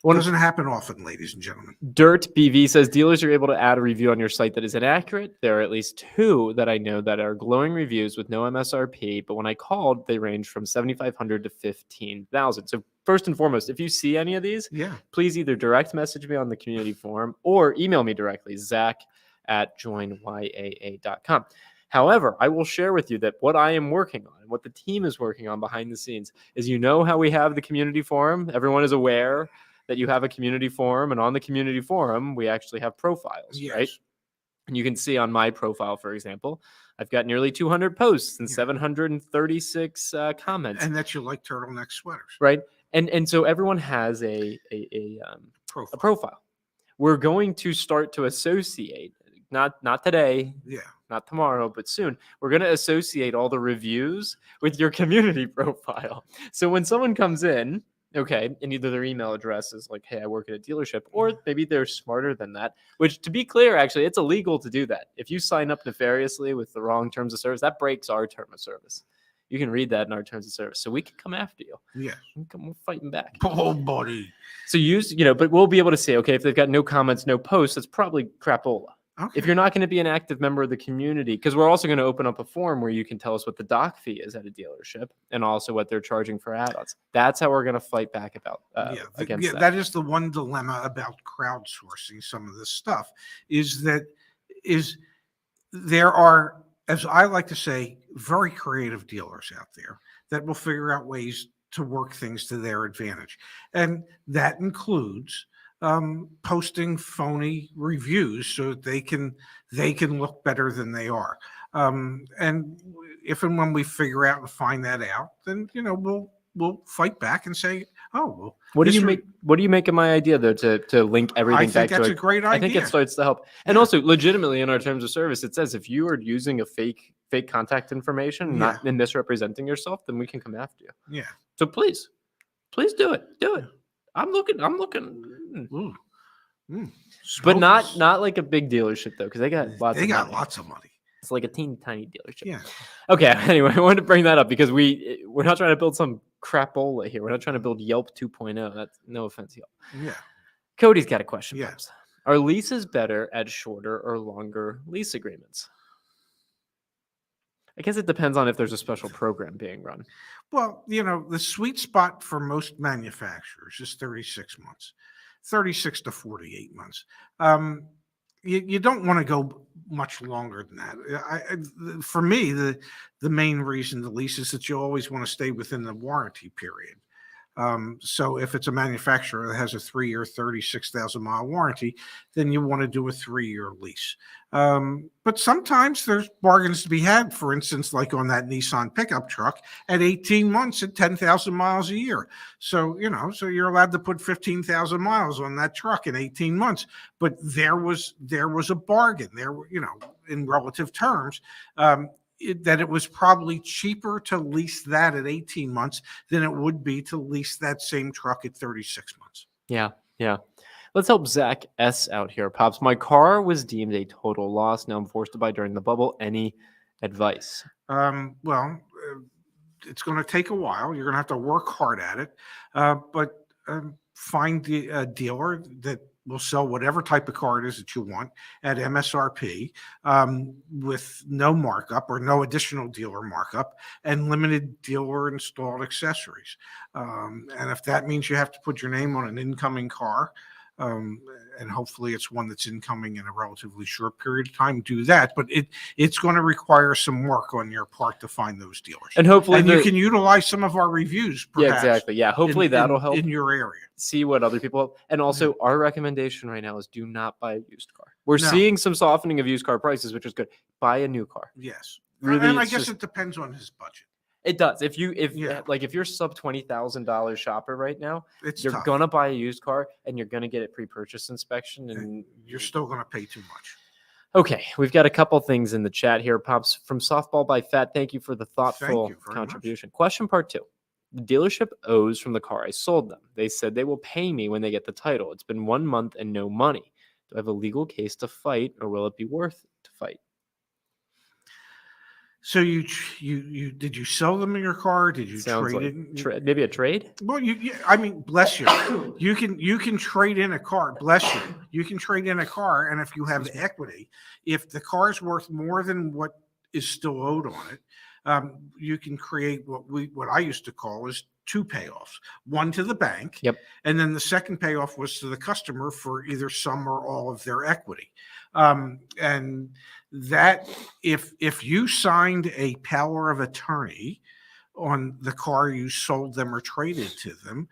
It doesn't happen often, ladies and gentlemen. Dirt BV says dealers are able to add a review on your site that is inaccurate. There are at least 2 that I know that are glowing reviews with no MSRP, but when I called, they range from 7,500 to 15,000. So first and foremost, if you see any of these, Yeah. please either direct message me on the community forum or email me directly, zach@joinyaa.com. However, I will share with you that what I am working on, what the team is working on behind the scenes, is how we have the community forum. Everyone is aware that you have a community forum, and on the community forum, we actually have profiles, Yes. right? And you can see on my profile, for example, I've got nearly 200 posts and 736 comments. And that you like turtleneck sweaters. Right? And so everyone has a profile. We're going to start to associate, not today, Yeah. not tomorrow, but soon. We're going to associate all the reviews with your community profile. So when someone comes in, okay, and either their email address is like, hey, I work at a dealership, or maybe they're smarter than that, which, to be clear, actually, it's illegal to do that. If you sign up nefariously with the wrong terms of service, that breaks our term of service. You can read that in our terms of service. So we can come after you. Yeah. We're fighting back. Oh, buddy. So but we'll be able to say, okay, if they've got no comments, no posts, that's probably crapola. Okay. If you're not going to be an active member of the community, because we're also going to open up a forum where you can tell us what the doc fee is at a dealership and also what they're charging for add-ons. That's how we're going to fight back against that. That is the one dilemma about crowdsourcing some of this stuff, is there are, as I like to say, very creative dealers out there that will figure out ways to work things to their advantage. And that includes posting phony reviews so that they can look better than they are. And if and when we figure out and find that out, then we'll fight back and say, oh, well. What do you make of my idea though to link everything back to? I think that's a great idea. I think it starts to help. And also, legitimately, in our terms of service, it says if you are using a fake contact information, not in misrepresenting yourself, then we can come after you. Yeah. So please do it. Do it. I'm looking. Ooh. But not like a big dealership though, because they got lots of money. It's like a teeny tiny dealership. Yeah. Okay. Anyway, I wanted to bring that up because we're not trying to build some crapola here. We're not trying to build Yelp 2.0. That's no offense, Yelp. Yeah. Cody's got a question. Yes. Are leases better at shorter or longer lease agreements? I guess it depends on if there's a special program being run. Well, the sweet spot for most manufacturers is 36 months, 36 to 48 months. You don't want to go much longer than that. For me, the main reason to lease is that you always want to stay within the warranty period. So if it's a manufacturer that has a 3-year, 36,000-mile warranty, then you want to do a 3-year lease. But sometimes there's bargains to be had. For instance, like on that Nissan pickup truck at 18 months at 10,000 miles a year. So, so you're allowed to put 15,000 miles on that truck in 18 months. But there was a bargain there, in relative terms. That it was probably cheaper to lease that at 18 months than it would be to lease that same truck at 36 months. Yeah. Let's help Zach S out here, Pops. My car was deemed a total loss. Now I'm forced to buy during the bubble. Any advice? Well, it's going to take a while. You're going to have to work hard at it, but find a dealer that will sell whatever type of car it is that you want at MSRP, with no markup or no additional dealer markup and limited dealer installed accessories. And if that means you have to put your name on an incoming car, and hopefully it's one that's incoming in a relatively short period of time, do that. But it's going to require some work on your part to find those dealers. And hopefully you can utilize some of our reviews, perhaps. Yeah, exactly. Yeah, hopefully that'll help in your area. See what other people have. And also our recommendation right now is do not buy a used car. We're seeing some softening of used car prices, which is good. Buy a new car. Yes. Really, and I guess it depends on his budget. It does. If you're sub $20,000 shopper right now, you're tough. gonna buy a used car and you're gonna get a pre-purchase inspection, and you're still gonna pay too much. Okay, we've got a couple things in the chat here, Pops. From Softball by Fat, thank you for the thoughtful contribution. Much. Question part 2. The dealership owes from the car I sold them. They said they will pay me when they get the title. It's been 1 month and no money. Do I have a legal case to fight, or will it be worth to fight? So you did you sell them in your car? Did you trade it? Maybe a trade? Well, I mean, bless you. You can trade in a car. Bless you. You can trade in a car, and if you have equity, if the car is worth more than what is still owed on it, you can create what I used to call is 2 payoffs. One to the bank, and then the second payoff was to the customer for either some or all of their equity. And that if you signed a power of attorney on the car you sold them or traded to them,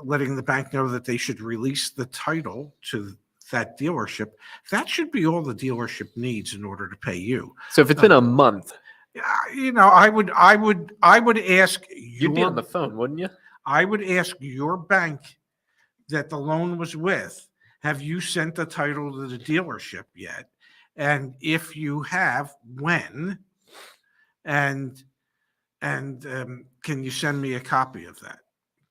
letting the bank know that they should release the title to that dealership, that should be all the dealership needs in order to pay you. So if it's been a month, I would ask you'd be on the phone, wouldn't you? I would ask your bank that the loan was with, have you sent the title to the dealership yet? And if you have, when? And can you send me a copy of that?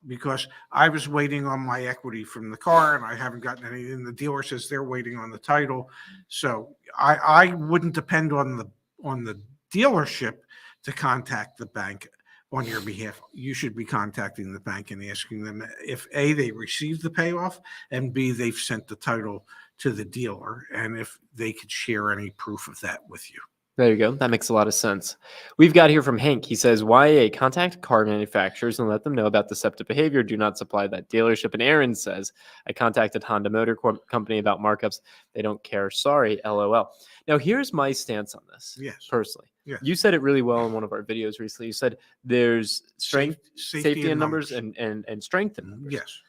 Because I was waiting on my equity from the car and I haven't gotten any, and the dealer says they're waiting on the title. So I wouldn't depend on the dealership to contact the bank on your behalf. You should be contacting the bank and asking them if A, they received the payoff, and B, they've sent the title to the dealer, and if they could share any proof of that with you. There you go. That makes a lot of sense. We've got here from Hank. He says, YA, contact car manufacturers and let them know about deceptive behavior. Do not supply that dealership. And Aaron says, I contacted Honda Motor Company about markups. They don't care. Sorry, LOL. Now, here's my stance on this. Yes. Personally. Yes. You said it really well in one of our videos recently. You said there's safety in numbers and strength in numbers. Yes.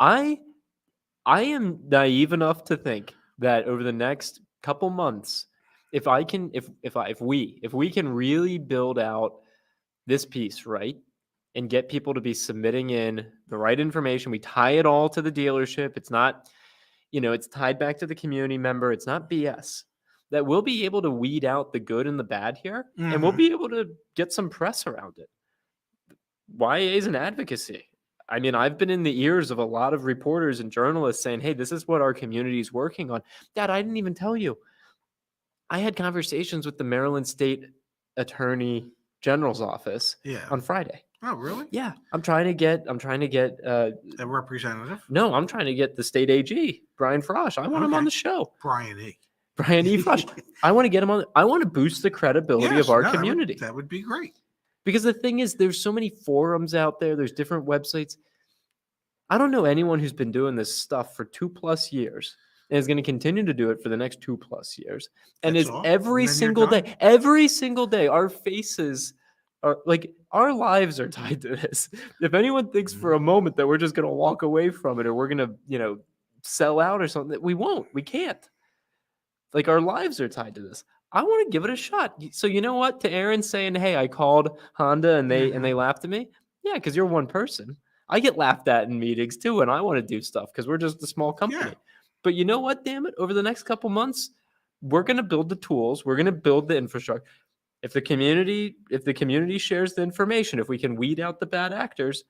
I am naive enough to think that over the next couple months, if we can really build out this piece, right, and get people to be submitting in the right information, we tie it all to the dealership. It's not, it's tied back to the community member. It's not BS. That we'll be able to weed out the good and the bad here, and we'll be able to get some press around it. YA is an advocacy. I mean, I've been in the ears of a lot of reporters and journalists saying, hey, this is what our community is working on. Dad, I didn't even tell you. I had conversations with the Maryland State Attorney General's office on Friday. Oh, really? Yeah. I'm trying to get a representative. No, I'm trying to get the state AG, Brian Frosch. I want him on the show. Brian E. Frosch. I want to get him on. I want to boost the credibility of our community. That would be great. Because the thing is, there's so many forums out there. There's different websites. I don't know anyone who's been doing this stuff for 2+ years and is going to continue to do it for the next 2+ years. And every single day, our faces our lives are tied to this. If anyone thinks for a moment that we're just going to walk away from it or we're going to, sell out or something, we won't. We can't. Like, our lives are tied to this. I want to give it a shot. So you know what? To Aaron saying, "Hey, I called Honda and they laughed at me." Yeah, because you're one person. I get laughed at in meetings too, and I want to do stuff because we're just a small company. Yeah. But you know what? Damn it! Over the next couple months, we're gonna build the tools. We're gonna build the infrastructure. If the community shares the information, if we can weed out the bad actors,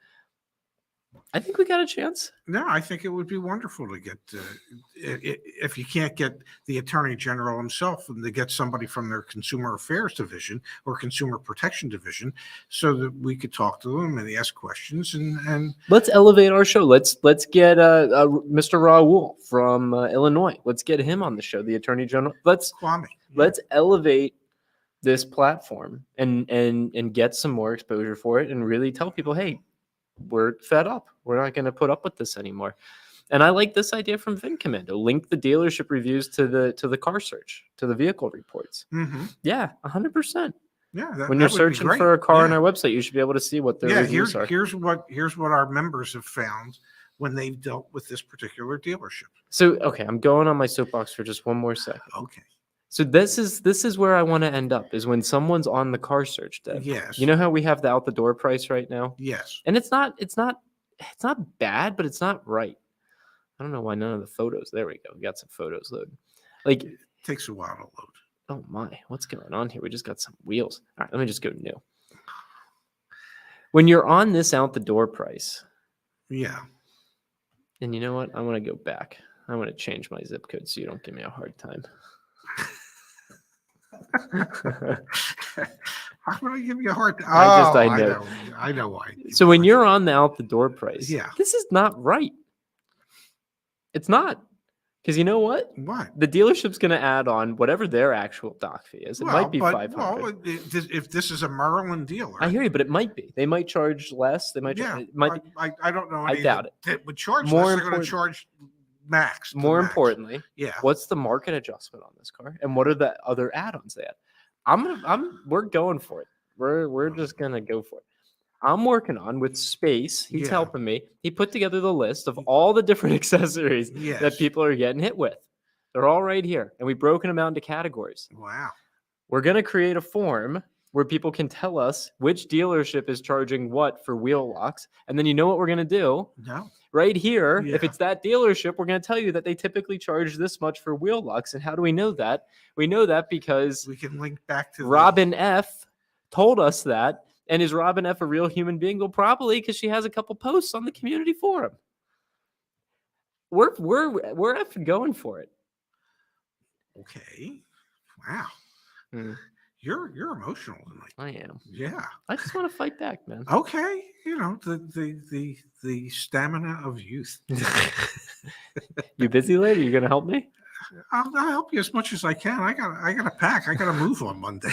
I think we got a chance. No, I think it would be wonderful to get, if you can't get the Attorney General himself, and to get somebody from their Consumer Affairs Division or Consumer Protection Division, so that we could talk to them and ask questions. And Let's elevate our show. Let's get Mr. Raul from Illinois. Let's get him on the show. The Attorney General. Kwame. Let's elevate this platform and get some more exposure for it, and really tell people, hey, we're fed up. We're not going to put up with this anymore. And I like this idea from VinCommando. Link the dealership reviews to the car search, to the vehicle reports. Mm-hmm. Yeah, 100%. Yeah, when you're searching for a car on our website, you should be able to see what their reviews are. Here's what our members have found when they've dealt with this particular dealership. So, okay, I'm going on my soapbox for just one more second. Okay. So this is where I want to end up, is when someone's on the car search, Deb. Yes. You know how we have the out the door price right now? Yes. And it's not bad, but it's not right. I don't know why none of the photos. There we go. We got some photos loaded. Like, it takes a while to load. Oh my, what's going on here? We just got some wheels. All right, let me just go new. When you're on this out the door price. Yeah. And you know what? I want to go back. I want to change my zip code so you don't give me a hard time. How would I give you a hard time? I know why. So when you're on the out the door price, yeah, this is not right. It's not. Because you know what? What? The dealership's going to add on whatever their actual dock fee is. It might be $500. Well, if this is a Maryland dealer, I hear you, but it might be. They might charge less. They might. Yeah, I don't know. I doubt it. That would charge More less. They're going to charge max. More importantly, yeah. What's the market adjustment on this car, and what are the other add-ons they add? We're going for it. We're just gonna go for it. I'm working on with Space. He's helping me. He put together the list of all the different accessories that people are getting hit with. They're all right here, and we've broken them out into categories. Wow. We're gonna create a form where people can tell us which dealership is charging what for wheel locks, and then you know what we're gonna do? No. Right here, if it's that dealership, we're going to tell you that they typically charge this much for wheel locks. And how do we know that? We know that because we can link back to Robin F. told us that. And is Robin F. a real human being? Well, probably, because she has a couple posts on the community forum. We're effing going for it. Okay. Wow. You're emotional tonight. I am. Yeah. I just want to fight back, man. Okay. You know, the stamina of youth. You busy later? You gonna help me? I'll help you as much as I can. I got to pack. I got to move on Monday.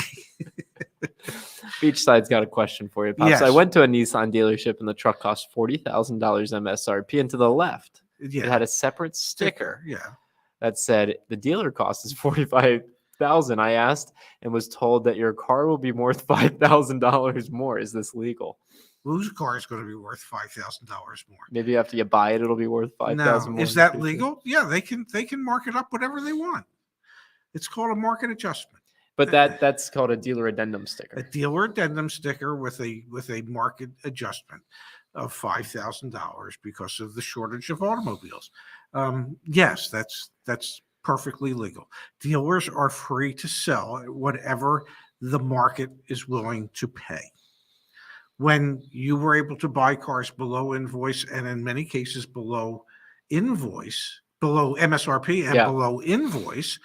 Beachside's got a question for you, Pops. Yes. I went to a Nissan dealership and the truck cost $40,000 MSRP, and to the left, it had a separate sticker. That said the dealer cost is $45,000. I asked and was told that your car will be worth $5,000 more. Is this legal? Whose car is going to be worth $5,000 more? Maybe after you buy it, it'll be worth $5,000 more. Is that legal? Yeah, they can mark it up whatever they want. It's called a market adjustment. But that's called a dealer addendum sticker. A dealer addendum sticker with a market adjustment of $5,000 because of the shortage of automobiles. Yes, that's perfectly legal. Dealers are free to sell at whatever the market is willing to pay. When you were able to buy cars below invoice, and in many cases below MSRP and below invoice,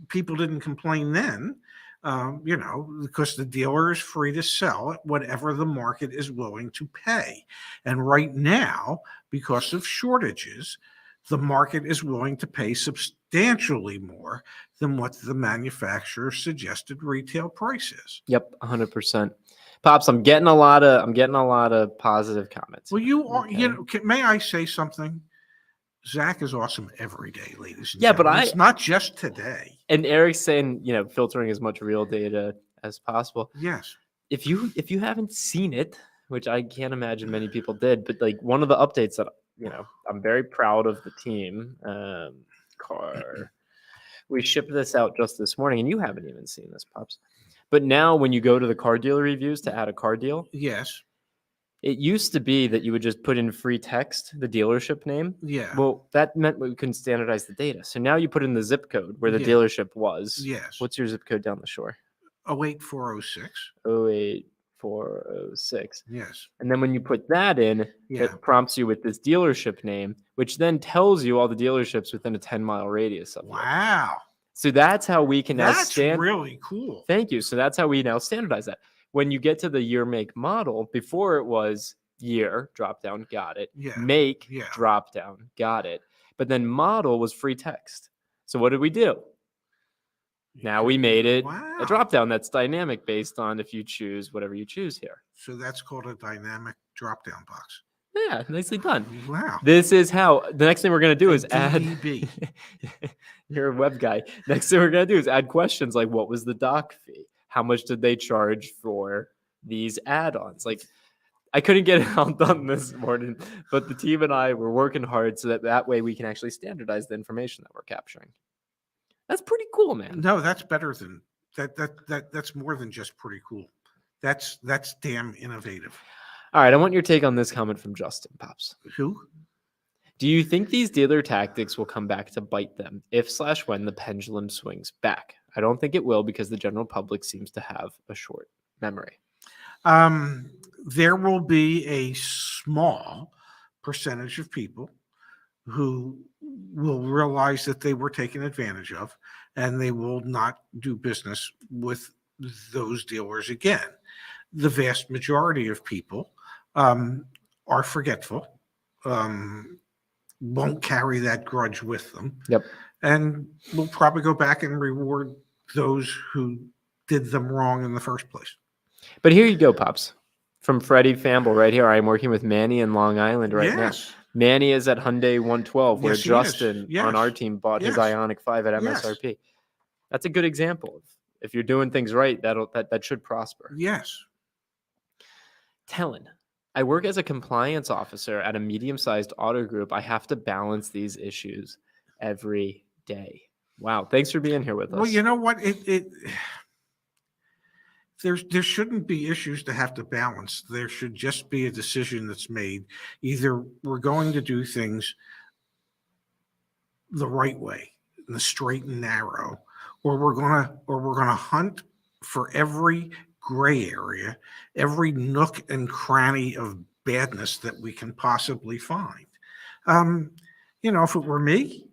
people didn't complain then, because the dealer is free to sell at whatever the market is willing to pay. And right now, because of shortages, the market is willing to pay substantially more than what the manufacturer's suggested retail price is. Yep, 100%. Pops, I'm getting a lot of positive comments. Well, you are. Okay. May I say something? Zach is awesome every day, ladies and gentlemen. But it's not just today. And Eric's saying, filtering as much real data as possible. Yes. if you haven't seen it, which I can't imagine many people did, but like one of the updates that I'm very proud of the team. Car, we shipped this out just this morning, and you haven't even seen this, Pops. But now, when you go to the car dealer reviews to add a car deal, Yes. it used to be that you would just put in free text, the dealership name. Yeah. Well, that meant we couldn't standardize the data. So now you put in the zip code where the Yeah. dealership was. Yes. What's your zip code down the shore? 08406. 08406. Yes. And then when you put that in, Yeah. it prompts you with this dealership name, which then tells you all the dealerships within a 10-mile radius of you. Wow. So that's how we can now That's really cool. Thank you. So that's how we now standardize that. When you get to the year, make, model, before it was year, drop down, got it. Yeah. Make, Yeah. drop down, got it. But then model was free text. So what did we do? Now we made it Wow. a drop down that's dynamic based on if you choose whatever you choose here. So that's called a dynamic drop down box. Yeah, nicely done. Wow. This is how the next thing we're going to do is add. DDB. You're a web guy. Next thing we're going to do is add questions like, what was the doc fee? How much did they charge for these add-ons? Like, I couldn't get it all done this morning, but the team and I were working hard so that way we can actually standardize the information that we're capturing. That's pretty cool, man. No, that's better than that. That's more than just pretty cool. That's damn innovative. All right, I want your take on this comment from Justin, Pops. Who? Do you think these dealer tactics will come back to bite them if/when the pendulum swings back? I don't think it will because the general public seems to have a short memory. There will be a small percentage of people who will realize that they were taken advantage of, and they will not do business with those dealers again. The vast majority of people are forgetful, won't carry that grudge with them. Yep. And will probably go back and reward those who did them wrong in the first place. But here you go, Pops. From Freddie Famble right here. I'm working with Manny in Long Island right now. Manny is at Hyundai 112, where Yes, he Justin is. on our team bought his Yes. Ioniq 5 at Yes. MSRP. That's a good example. If you're doing things right, that should prosper. Yes. Tellin, I work as a compliance officer at a medium-sized auto group. I have to balance these issues every day. Wow. Thanks for being here with us. Well, you know what? There shouldn't be issues to have to balance. There should just be a decision that's made. Either we're going to do things the right way, in the straight and narrow, or we're gonna hunt for every gray area, every nook and cranny of badness that we can possibly find. If it were me,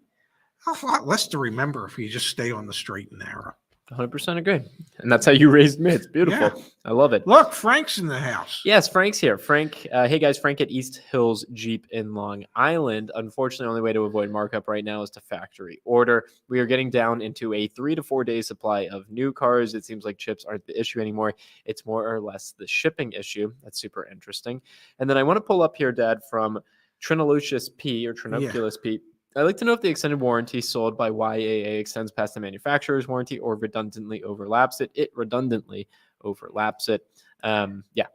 a lot less to remember if you just stay on the straight and narrow. 100% agree. And that's how you raised me. It's beautiful. Yeah. I love it. Look, Frank's in the house. Yes, Frank's here. Frank, hey guys, Frank at East Hills Jeep in Long Island. Unfortunately, the only way to avoid markup right now is to factory order. We are getting down into a 3 to 4 day supply of new cars. It seems like chips aren't the issue anymore. It's more or less the shipping issue. That's super interesting. And then I want to pull up here, Dad, from Trinolucius P or Trinoculus P. I'd like to know if the extended warranty sold by YAA extends past the manufacturer's warranty or redundantly overlaps it. It redundantly overlaps it. Yeah.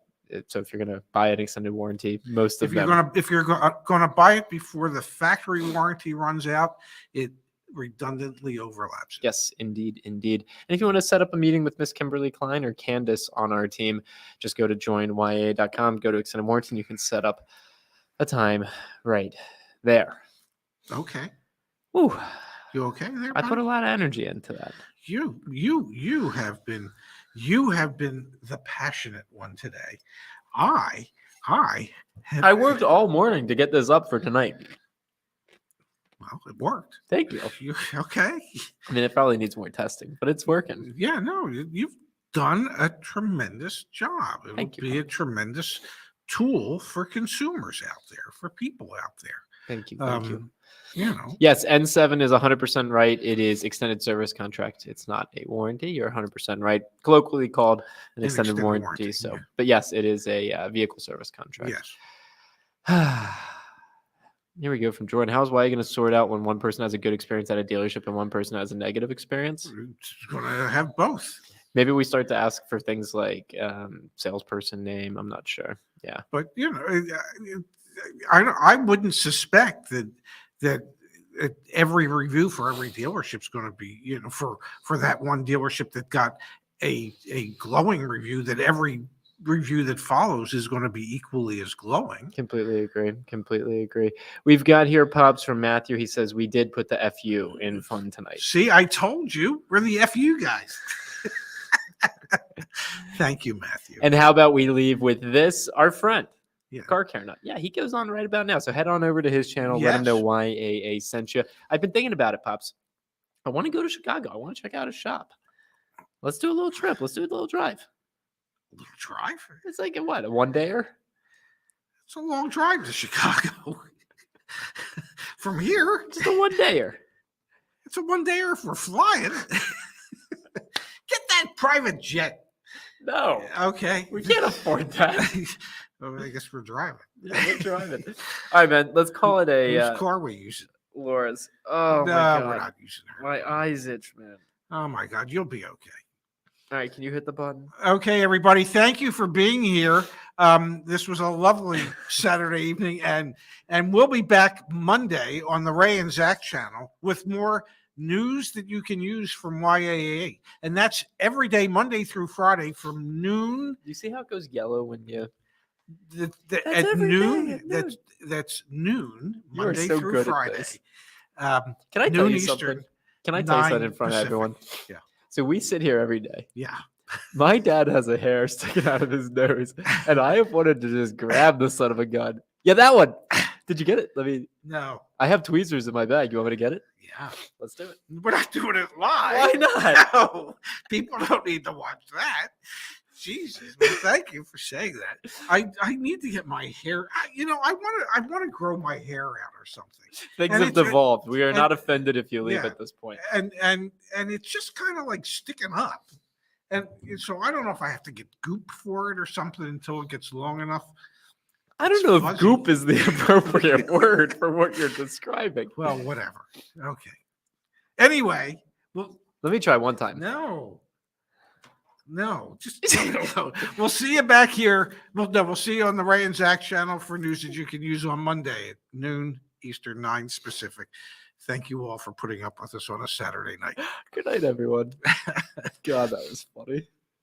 So if you're going to buy an extended warranty, most of them. If you're going to buy it before the factory warranty runs out, it redundantly overlaps it. Yes, indeed. And if you want to set up a meeting with Miss Kimberly Klein or Candace on our team, just go to joinyaa.com, go to extended warranty, and you can set up a time right there. Okay. Ooh, you okay there? I put a lot of energy into that. You have been the passionate one today. I worked all morning to get this up for tonight. Well, it worked. Thank you. Okay. I mean, it probably needs more testing, but it's working. Yeah, no, you've done a tremendous job. It would be a tremendous tool for consumers out there, for people out there. Thank you. Thank you. Yes, N7 is 100% right. It is extended service contract. It's not a warranty. You're 100% right. Colloquially called an extended warranty. So, yeah. But yes, it is a vehicle service contract. Yes. Here we go from Jordan. How's YA going to sort out when one person has a good experience at a dealership and one person has a negative experience? It's going to have both. Maybe we start to ask for things like salesperson name. I'm not sure. Yeah. But I wouldn't suspect that every review for every dealership is going to be, for that one dealership that got a glowing review, that every review that follows is going to be equally as glowing. Completely agree. Completely agree. We've got here Pops from Matthew. He says we did put the FU in fun tonight. See, I told you, we're the FU guys. Thank you, Matthew. And how about we leave with this? Our friend, Yeah. Car Care Nut. Yeah, he goes on right about now. So head on over to his channel. Let him know Yes. why AA sent you. I've been thinking about it, Pops. I want to go to Chicago. I want to check out his shop. Let's do a little trip. Let's do a little drive. Little drive? It's like a what? A one-dayer? It's a long drive to Chicago. From here, Just a one-dayer. it's a one-dayer if we're flying. Get that private jet. No, Okay. we can't afford that. Well, I guess we're driving. Yeah, we're driving. All right, man. Let's call it a Whose car we using? Laura's. Oh No, my god, we're not using her. my eyes itch, man. Oh my God, you'll be okay. All right, can you hit the button? Okay, everybody, thank you for being here. This was a lovely Saturday evening, and we'll be back Monday on the Ray and Zach channel with more news that you can use from YAA, and that's every day, Monday through Friday, from noon. You see how it goes yellow when you? At every noon. day at noon. That's noon, You are Monday so through good at Friday. this. Um, Can I tell noon you Eastern, something? Can I tell you something in 9 front of Pacific. everyone? Yeah. So we sit here every day. Yeah. My dad has a hair sticking out of his nose, and I have wanted to just grab the son of a gun. Yeah, that one. Did you get it? No. I have tweezers in my bag. You want me to get it? Yeah. Let's do it. We're not doing it live. Why not? No. People don't need to watch that. Jesus, well, thank you for saying that. I need to get my hair. I want to grow my hair out or something. Things And have it's- devolved. We are and- not offended if you leave yeah. at this point. And it's just kind of like sticking up. And so I don't know if I have to get goop for it or something until it gets long enough. I don't It's know if fuzzy. goop is the appropriate word for what you're describing. Well, whatever. Okay. Anyway, well, Let me try one time. no, just we'll see you back here. We'll see you on the Ray and Zach channel for news that you can use on Monday at noon Eastern, 9 Pacific. Thank you all for putting up with us on a Saturday night. Good night, everyone. God, that was funny.